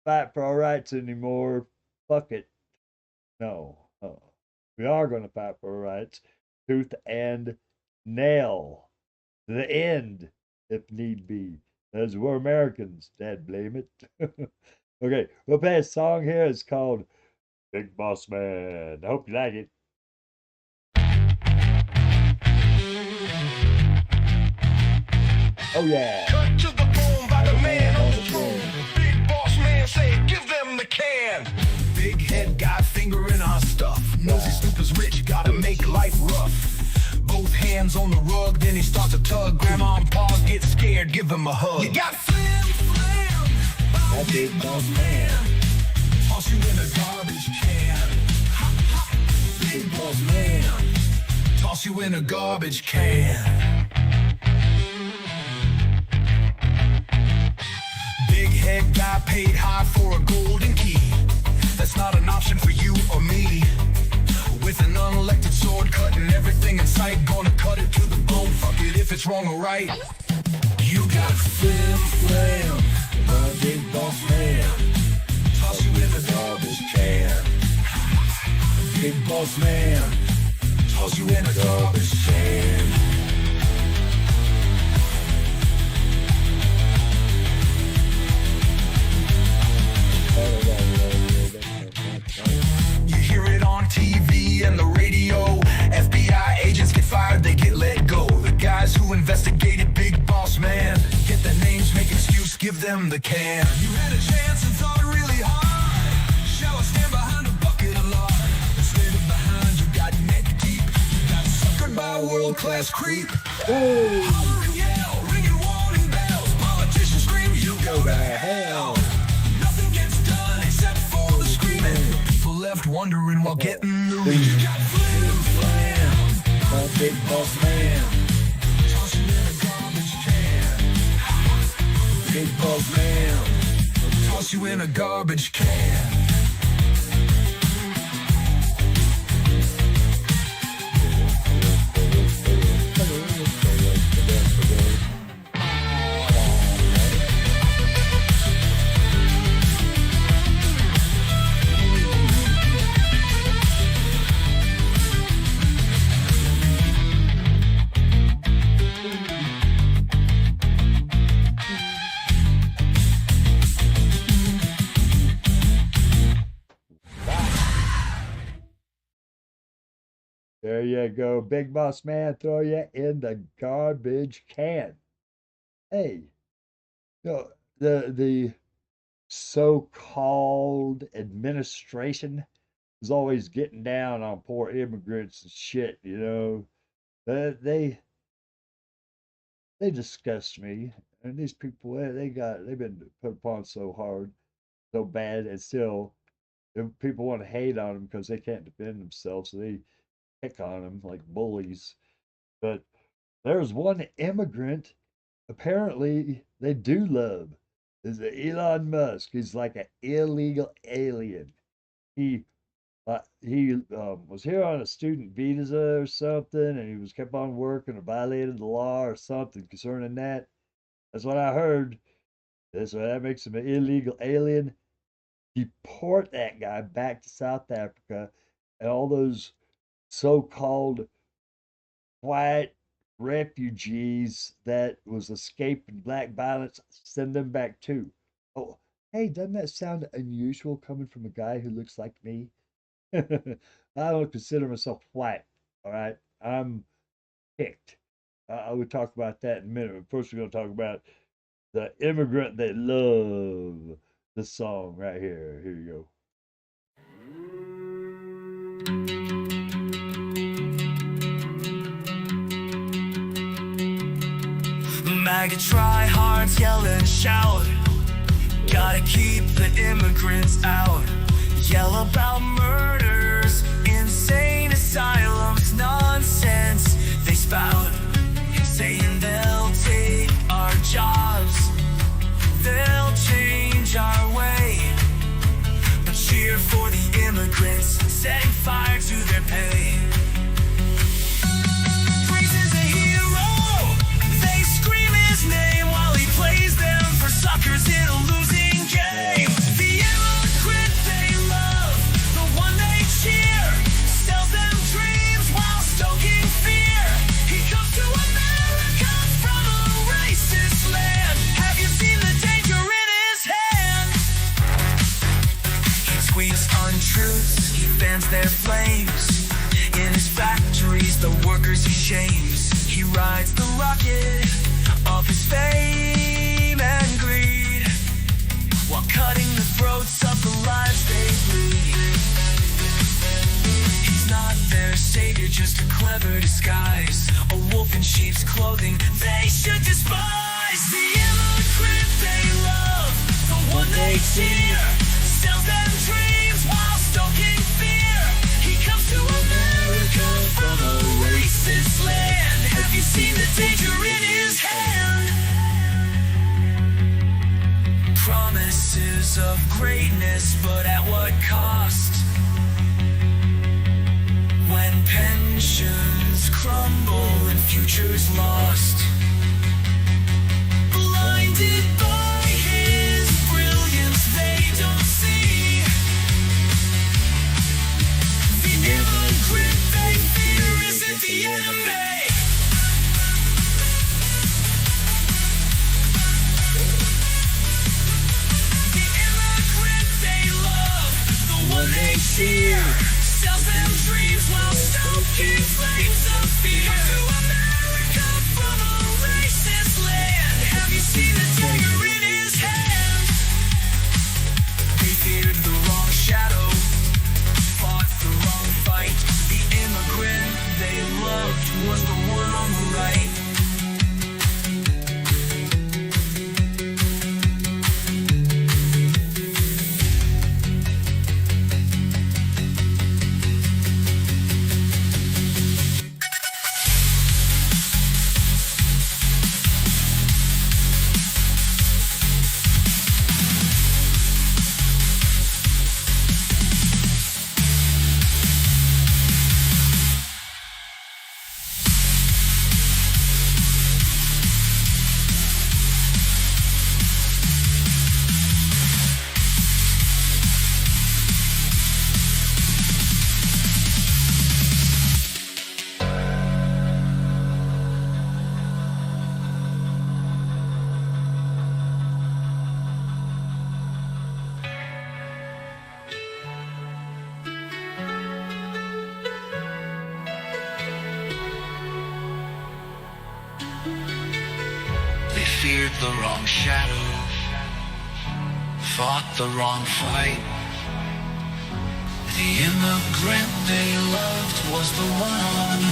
fight for our rights anymore. Fuck it. No. We are going to fight for our rights, tooth and nail, to the end, if need be. As we're Americans, Dad blame it. Okay, we'll play a song here. It's called Big Boss Man. I hope you like it. Oh yeah. Cut to the bone by the man on the throne. Big boss man say, give them the can. Big head guy finger in our stuff. Nosy snoopers rich, gotta make life rough. Both hands hands on the rug, then he starts to tug. Grandma and Pa get scared, give him a hug. You got flim flam by a big boss man. Toss you in a garbage can. Big boss man. Toss you in a garbage can. Big head guy paid high for a golden key. That's not an option for you or me. With an unelected sword cutting everything in sight, gonna cut it to the bone, fuck it if it's wrong or right. You got flim flam, my big boss man. Toss you in the garbage can. Big boss man. Toss you in a garbage can. You hear it on TV and the radio. FBI agents get fired, they get let go. The guys who investigated Big Boss Man get their names, make excuse, give them the can. You had a chance and thought really hard. Shall I stand behind a bucket of lard? Instead of behind, you got neck deep. You got suckered by a world-class creep. Holler and yell, ringing warning bells. Politicians scream, you go to hell. Nothing gets done except for the screaming. People left wondering while getting the read. You got flim flam, my big boss man. Toss you in a garbage can. Big boss man. Toss you in a garbage can. There you go, Big Boss Man, throw you in the garbage can. Hey, the so-called administration is always getting down on poor immigrants and shit, They disgust me. And these people, they've been put upon so hard, so bad, and still people want to hate on them because they can't defend themselves, so they pick on them like bullies. But there's one immigrant apparently they do love, is Elon Musk. He's like an illegal alien. He was here on a student visa or something, and he was kept on working or violated the law or something concerning that. That's what I heard. So that makes him an illegal alien. Deport that guy back to South Africa, and all those so-called white refugees that was escaping black violence, send them back too. Oh, hey, doesn't that sound unusual coming from a guy who looks like me? I don't consider myself white, all right? I'm picked. I will talk about that in a minute. But first, we're going to talk about the immigrant that love the song right here. Here you go. MAGA tryhards yell and shout. Gotta keep the immigrants out. Yell about murders, insane asylums, nonsense they spout. Saying they'll take our jobs, they'll change our way. But cheer for the immigrants, setting fire to their pay. Name while he plays them for suckers in a losing game. The immigrant they love, the one they cheer, sells them dreams while stoking fear. He comes to America from a racist land. Have you seen the danger in his hand? He tweets untruths, he fans their flames. In his factories, the workers he shames. He rides the rocket of his fame and greed, while cutting the throats of the lives they bleed. He's not not their savior, just a clever disguise. A wolf in sheep's clothing, they should despise. The immigrant they love, the one they fear, sells them dreams while stoking fear. He comes to America from a racist land. Have you seen the danger in his hand? Promises of greatness, but at what cost? When pensions crumble and futures lost. Blinded by his brilliance, they don't see. The immigrant they fear isn't the enemy. The immigrant they love, the one they fear, sells them dreams while stoking flames of fear. Come to America from a racist land. Have you seen the dagger in his hand? They feared the wrong shadow, fought the wrong fight. The immigrant they loved was the one on the right. They feared the wrong shadow, fought the wrong fight. The immigrant they loved was the one.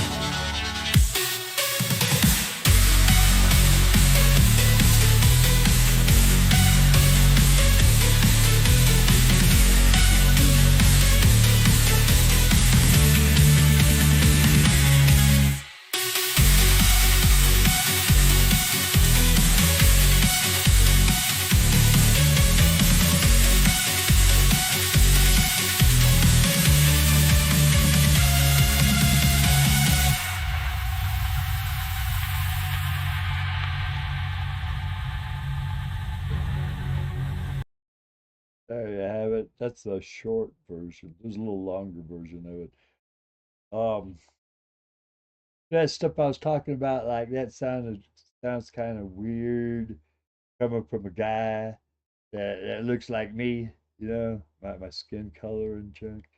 There you have it. That's the short version. There's a little longer version of it. That stuff I was talking about, like that sounds kind of weird coming from a guy that looks like me, my skin color and junk.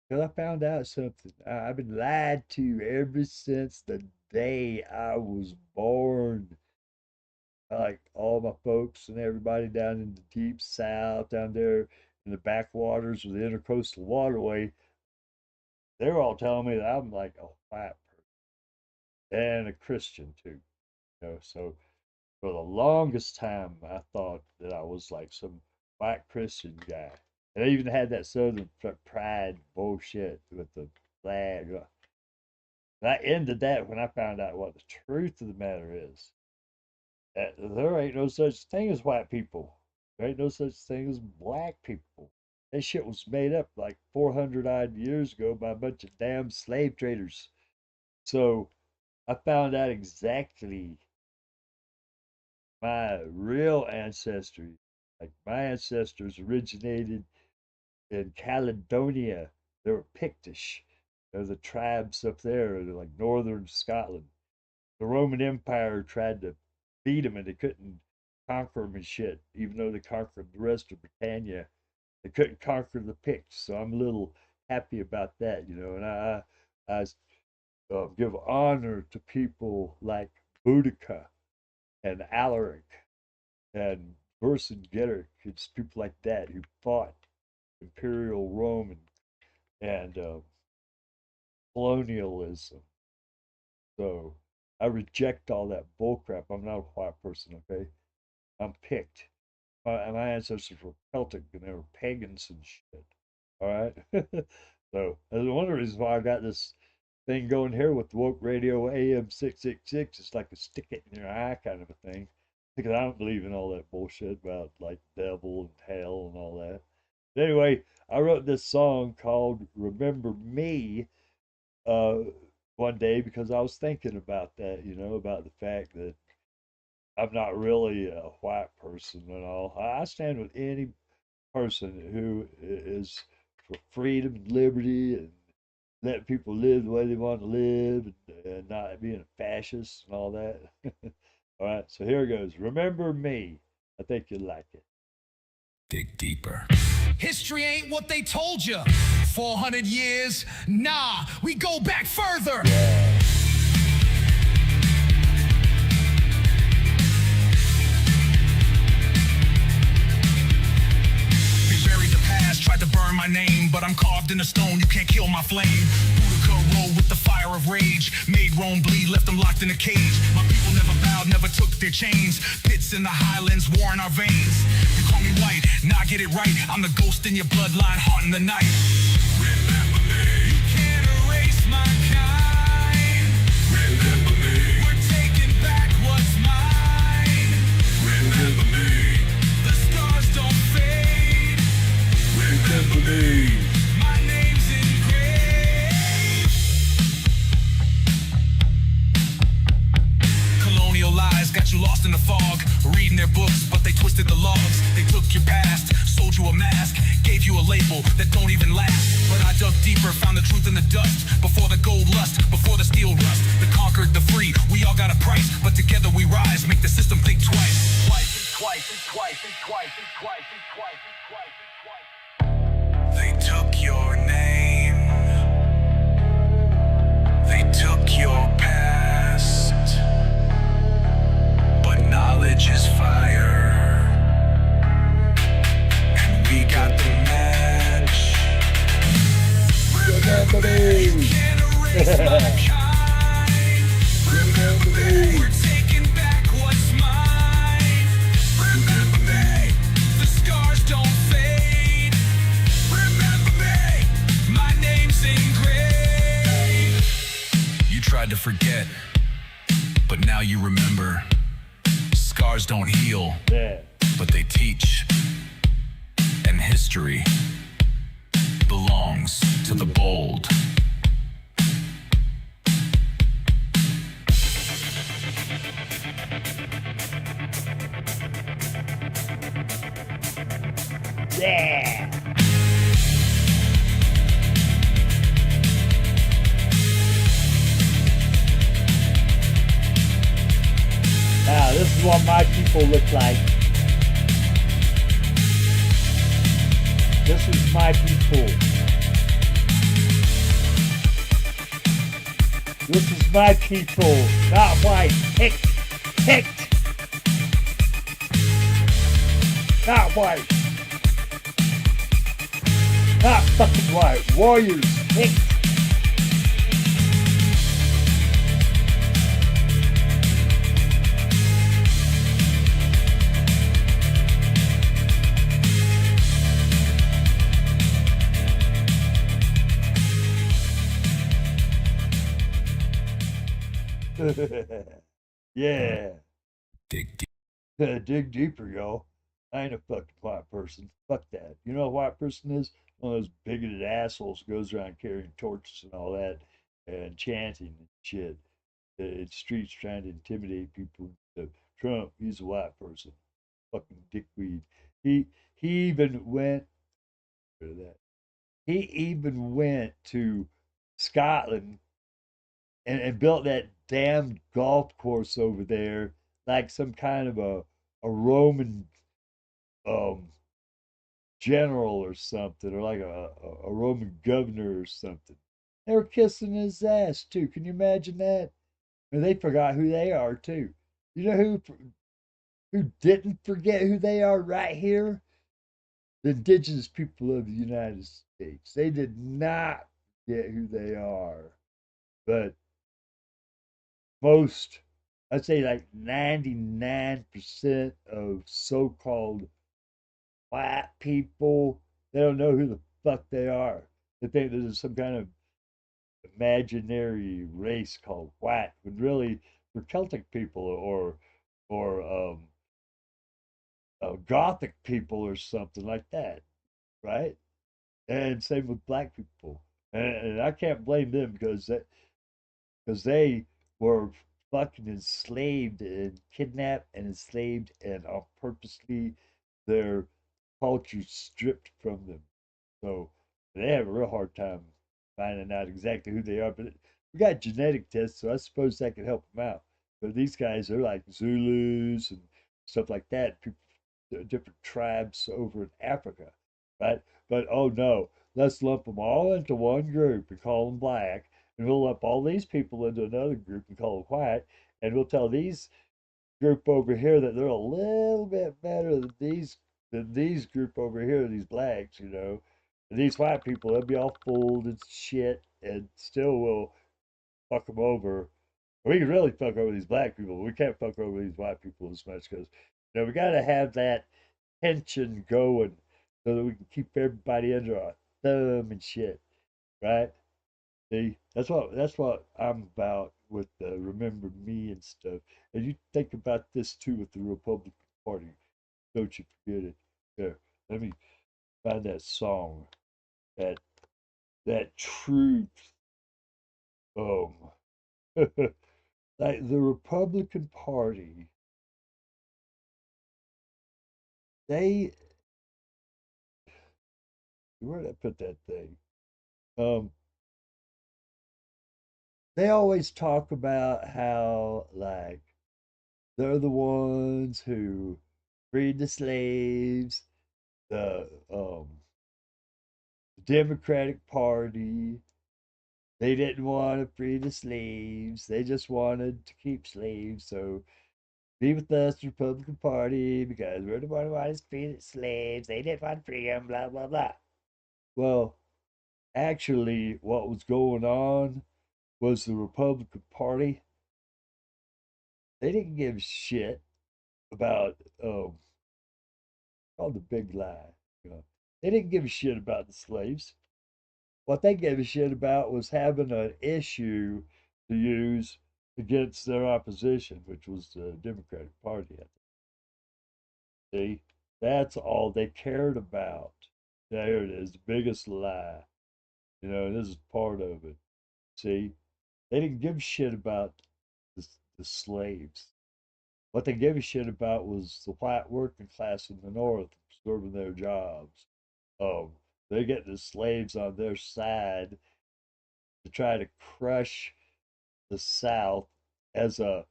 Because I found out something. I've been lied to ever since the day I was born. Like all my folks and everybody down in the deep south, down there in the backwaters of the intercoastal waterway, they were all telling me that I'm like a white person and a Christian too. So for the longest time, I thought that I was like some white Christian guy. And I even had that Southern pride bullshit with the flag. And I ended that when I found out what the truth of the matter is. That there ain't no such thing as white people. There ain't no such thing as black people. That shit was made up like 400 odd years ago by a bunch of damn slave traders. So I found out exactly my real ancestry. Like my ancestors originated in Caledonia. They were Pictish. They're the tribes up there, like northern Scotland. The Roman Empire tried to beat them and they couldn't conquer them and shit, even though they conquered the rest of Britannia. They couldn't conquer the Picts, so I'm a little happy about that, and I give honor to people like Boudica and Alaric and Vercingetorix. It's people like that who fought Imperial Rome and colonialism. So I reject all that bullcrap. I'm not a white person, okay? I'm picked. My ancestors were Celtic and they were pagans and shit. All right. So that's one of the reasons why I got this thing going here with woke radio AM 666. It's like a stick it in your eye kind of a thing. Because I don't believe in all that bullshit about like devil and hell and all that. But anyway, I wrote this song called Remember Me uh, one day because I was thinking about that, about the fact that I'm not really a white person and all. I stand with any person who is for freedom and liberty and letting people live the way they want to live and not being a fascist and all that. All right, so here it goes. Remember me. I think you'll like it. Dig deeper. History ain't what they told you. 400 years? Nah, we go back further. They buried the past, tried to burn my name, but I'm carved in a stone, you can't kill my flame. Boudica rolled with the fire of rage, made Rome bleed, left them locked in a cage. My people never bowed, never took their chains. Pits in the highlands, war in our veins. You call me white, nah, get it right. I'm the ghost in your bloodline, haunting the night. Remember me. You can't erase my kind. Remember me. We're taking back what's mine. Remember me. The scars don't fade. Remember me. My name's engraved. Colonial lies got you lost in the fog. Reading their books, but they twisted the logs. They took your past, sold you a mask, gave you a label that don't even last. But I dug deeper, found the truth in the dust. Before the gold lust, before the steel rust. The conquered, the free, we all got a price. But together we rise, make the system think twice. They took your name. They took your past. But knowledge is fire. And we got the match. Remember me. Can't erase my kind. Remember me. We're taking back what's mine. Remember me. The scars don't fade. Remember me. My name's engraved. You tried to forget, but now you remember. Scars don't heal, Yeah. but they teach. And history belongs to the bold. Yeah. Now, this is what my people look like. This is my people. This is my people, not white. Picked. Not white. Not fucking white. Warriors. Picked. Yeah. Dig deep. Dig deeper, y'all. I ain't a fucking white person. Fuck that. You know what a white person is? One of those bigoted assholes who goes around carrying torches and all that and chanting and shit in streets trying to intimidate people. Trump, he's a white person. Fucking dickweed. He even went that. He even went to Scotland and built that damn golf course over there like some kind of a Roman um general or something, or like a Roman governor or something. They were kissing his ass too. Can you imagine that? And they forgot who they are too. You know who didn't forget who they are right here? The indigenous people of the United States. They did not forget who they are. but most, I'd say like 99% of so-called white people, they don't know who the fuck they are. They think there's some kind of imaginary race called white, when really they're Celtic people or Gothic people or something like that, right? And same with black people, and I can't blame them because they were fucking enslaved and kidnapped and enslaved and purposely their culture stripped from them. So they have a real hard time finding out exactly who they are. But we got genetic tests, so I suppose that could help them out. But these guys are like Zulus and stuff like that, people, different tribes over in Africa, right? But oh no, let's lump them all into one group and call them black, and we'll lump all these people into another group and call them white, and we'll tell these group over here that they're a little bit better than these group over here, these blacks, and these white people, they'll be all fooled and shit, and still will fuck them over. We can really fuck over these black people, but we can't fuck over these white people as much because we got to have that tension going so that we can keep everybody under our thumb and shit, right? See, that's what I'm about with the remember me and stuff. And you think about this too with the Republican Party. Don't you forget it. There, let me find that song. That truth. Like the Republican Party, they where did I put that thing? Um, they always talk about how like they're the ones who freed the slaves, the Democratic Party. They didn't want to free the slaves. They just wanted to keep slaves. So be with us, the Republican Party, because we're the one who wanted to free the slaves. They didn't want to free them, blah, blah, blah. Well, actually, what was going on was the Republican Party. They didn't give a shit about called the big lie. They didn't give a shit about the slaves. What they gave a shit about was having an issue to use against their opposition, which was the Democratic Party. See, that's all they cared about. There it is, the biggest lie. This is part of it. See, they didn't give a shit about the slaves. What they gave a shit about was the white working class in the North absorbing their jobs. They get the slaves on their side to try to crush the South as a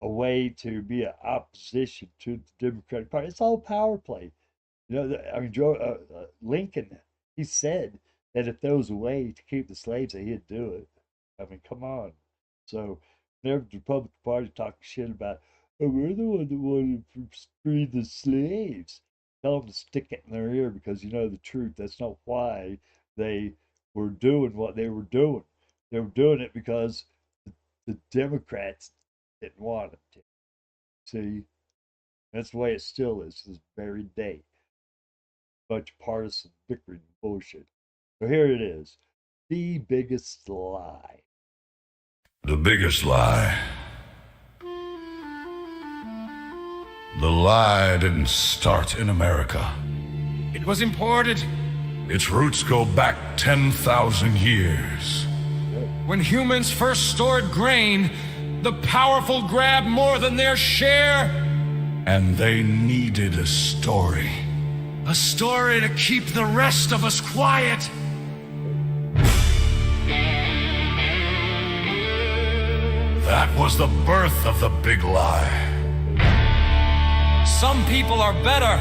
way to be an opposition to the Democratic Party. It's all power play. I mean, Lincoln, he said that if there was a way to keep the slaves, that he'd do it. I mean, come on. So, whenever the Republican Party talking shit about, oh, we're the one that wanted to free the slaves, tell them to stick it in their ear because you know the truth. That's not why they were doing what they were doing. They were doing it because the Democrats didn't want it to. See, that's the way it still is to this very day. Bunch of partisan bickering bullshit. So here it is. The biggest lie. The biggest lie. The lie didn't start in America. It was imported. Its roots go back 10,000 years. When humans first stored grain, the powerful grabbed more than their share, and they needed a story. A story to keep the rest of us quiet. That was the birth of the big lie. Some people are better.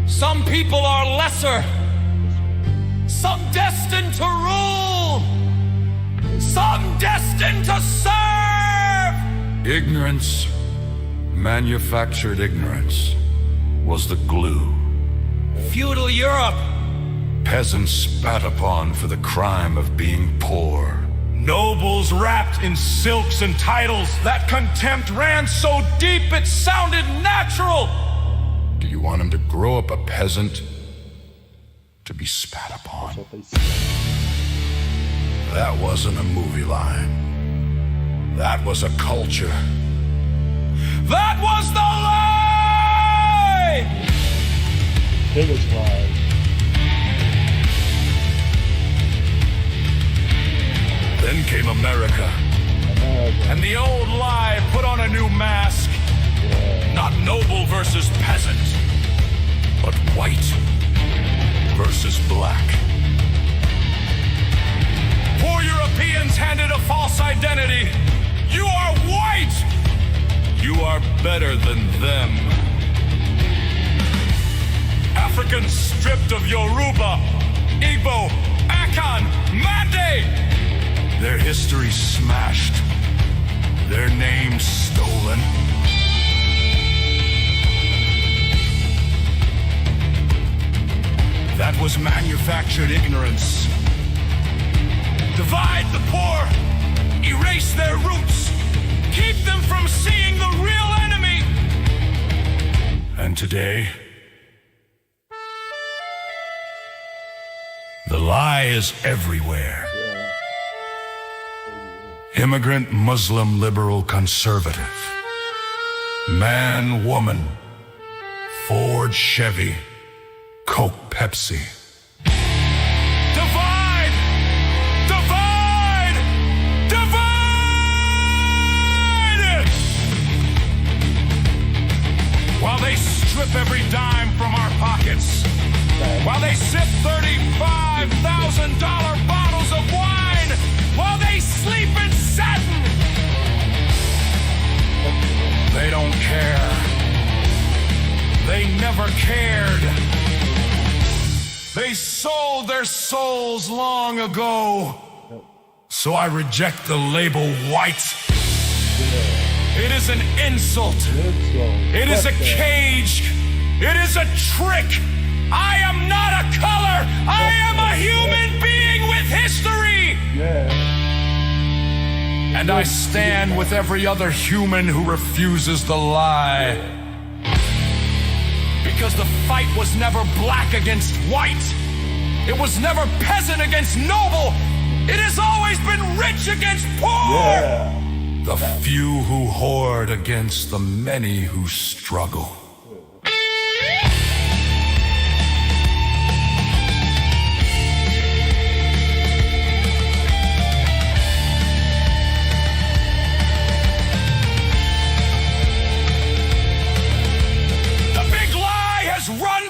Some people are lesser. Some destined to rule. Some destined to serve. Ignorance, manufactured ignorance, was the glue. Feudal Europe. Peasants spat upon for the crime of being poor. Nobles wrapped in silks and titles. That contempt ran so deep it sounded natural. Do you want him to grow up a peasant? To be spat upon? That's what they say. That wasn't a movie line. That was a culture. That was the lie! Biggest lie. Then came America. And the old lie put on a new mask. Not noble versus peasant, but white versus black. Poor Europeans handed a false identity. You are white! You are better than them. Africans stripped of Yoruba, Igbo, Akan, Mande. Their history smashed. Their names stolen. That was manufactured ignorance. Divide the poor, erase their roots, keep them from seeing the real enemy. And today, the lie is everywhere. Immigrant, Muslim, liberal, conservative. Man, woman. Ford, Chevy. Coke, Pepsi. Divide! Divide! Divide! While they strip every dime from our pockets. While they sip $35,000 bottles of wine. While they sleep in satin. They don't care. They never cared. They sold their souls long ago. So I reject the label white. It is an insult. It is a cage. It is a trick. I am not a color. I am a human being with history. And I stand with every other human who refuses the lie. Because the fight was never black against white. It was never peasant against noble. It has always been rich against poor. The few who hoard against the many who struggle.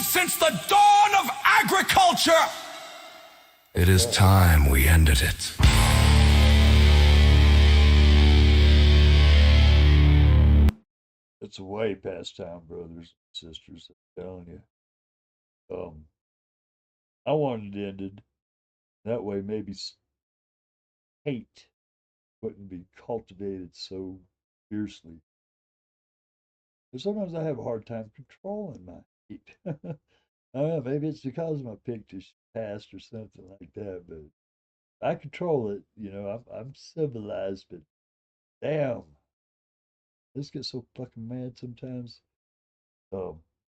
Since the dawn of agriculture. It is time we ended it. It's way past time, brothers and sisters. I'm telling you. I wanted it ended. That way, maybe hate wouldn't be cultivated so fiercely. But sometimes I have a hard time controlling my hate. I don't know, maybe it's because of my pictish past or something like that, but I control it. You know, I'm civilized, but damn, I just get so fucking mad sometimes. I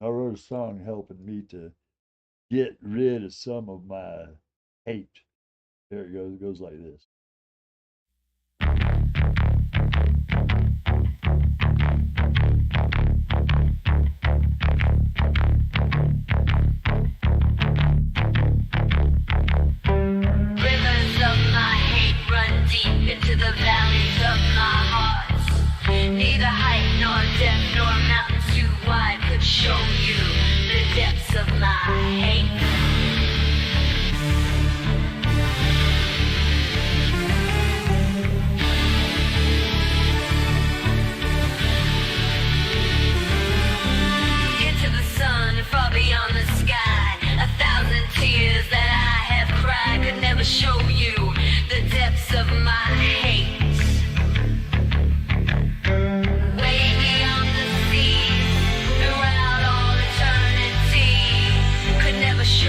wrote a song helping me to get rid of some of my hate. There it goes. It goes like this. Rivers of my hate run deep into the valleys of my heart. Neither height nor depth nor mountain too wide could show you the depths of my hate. Into the sun and far beyond the sky, 1,000 tears that I have cried could never show you the depths of my hate. Way beyond the sea, throughout all eternity, could never show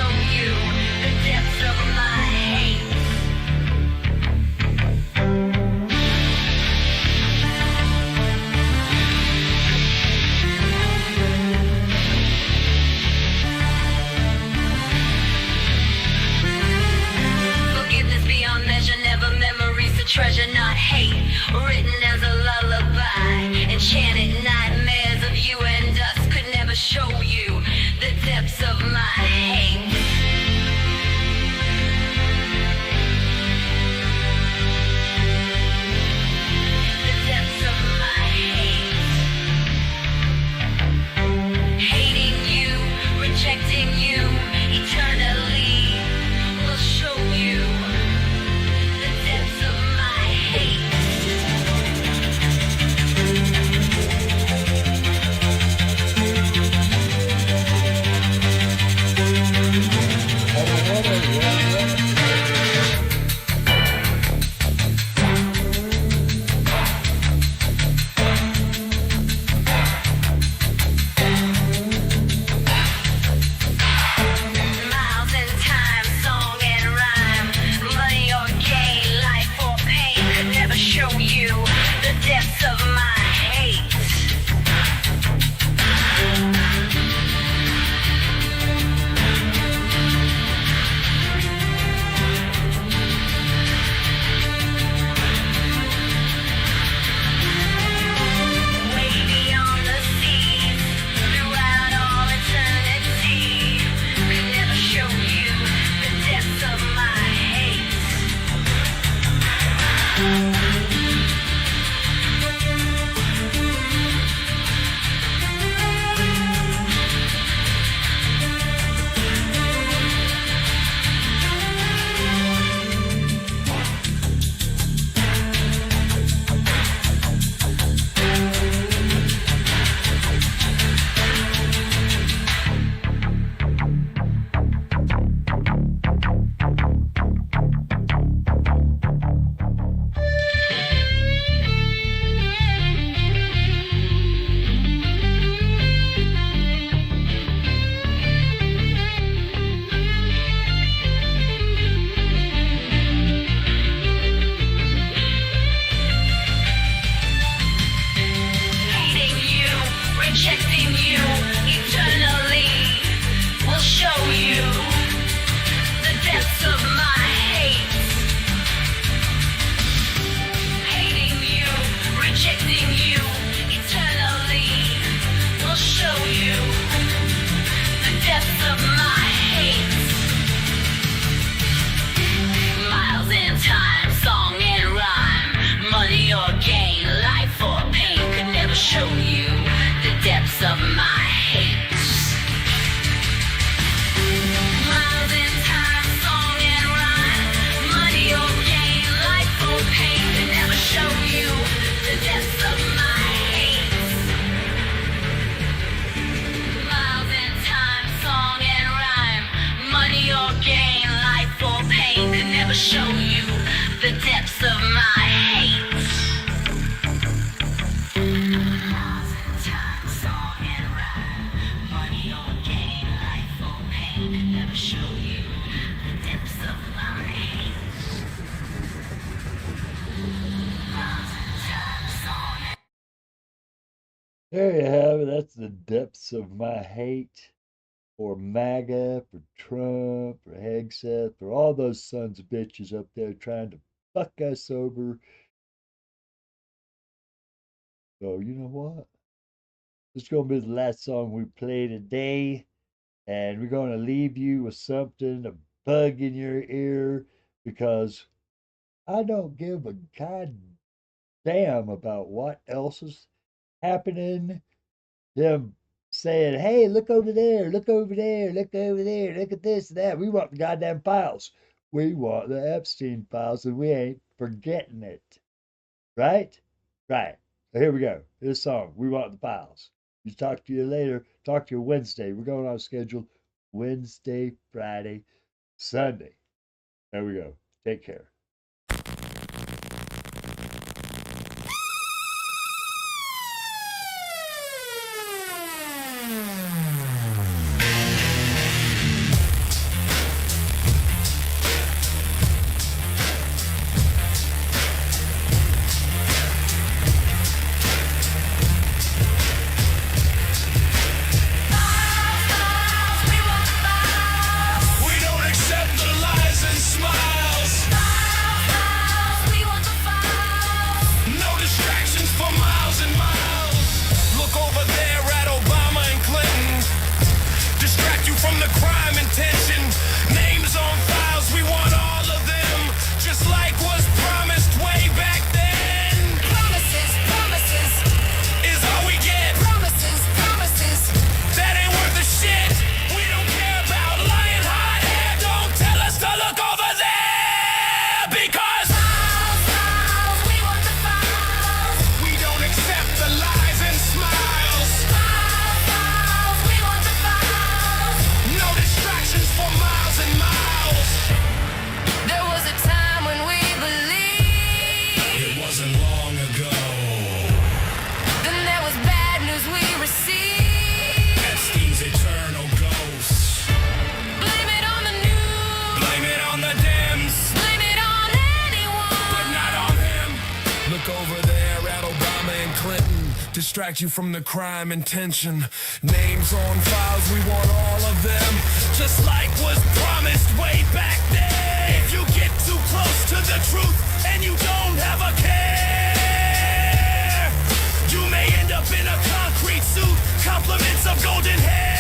or gain, life or pain could never show you the depths of my hate. Miles in time, song and rhyme, money or gain, life or pain could never show you the depths of my hate. Miles in time, song and rhyme, money or gain, life or pain could never show you the depths of my hate. Miles in time, song and rhyme, money or gain, life or pain could never show you the depths of my hate. Miles in time, song and There you have it. That's the depths of my hate for MAGA, for Trump, for Hegseth, for all those sons of bitches up there trying to fuck us over. So, you know what? This is going to be the last song we play today. And we're going to leave you with something, a bug in your ear, because I don't give a goddamn about what else is happening. Them saying, hey, look over there, look over there, look over there, look at this and that. We want the goddamn files. We want the Epstein files, and we ain't forgetting it. Right? Right. So here we go. This song, We Want the Files. You talk to you later. Talk to you Wednesday. We're going on schedule Wednesday, Friday, Sunday. There we go. Take care. We don't accept the lies and smiles. No distractions for miles and miles. Look over there at Obama and Clinton. Distract you from the crime and tension. Names on files, we want all of them. Just like was promised way back then. Promises, promises, Is all we get. promises, promises. That ain't worth a shit. We don't care about lying hot air. Don't tell us to look over there. Because We want the files. we don't accept the lies and smiles. We want the files. No distractions for miles and miles. There was a time when we believed. It wasn't long ago. Then there was bad news we received. Epstein's eternal ghost. Blame it on the news. Blame it on the Dems, Blame it on anyone. but not on him. Look over there at Obama and Clinton. Distract you from the crime and tension. Names on files, we want all of them. Just like was promised way back then. If you get too close to the truth and you don't have a care, you may end up in a concrete suit, compliments of golden hair.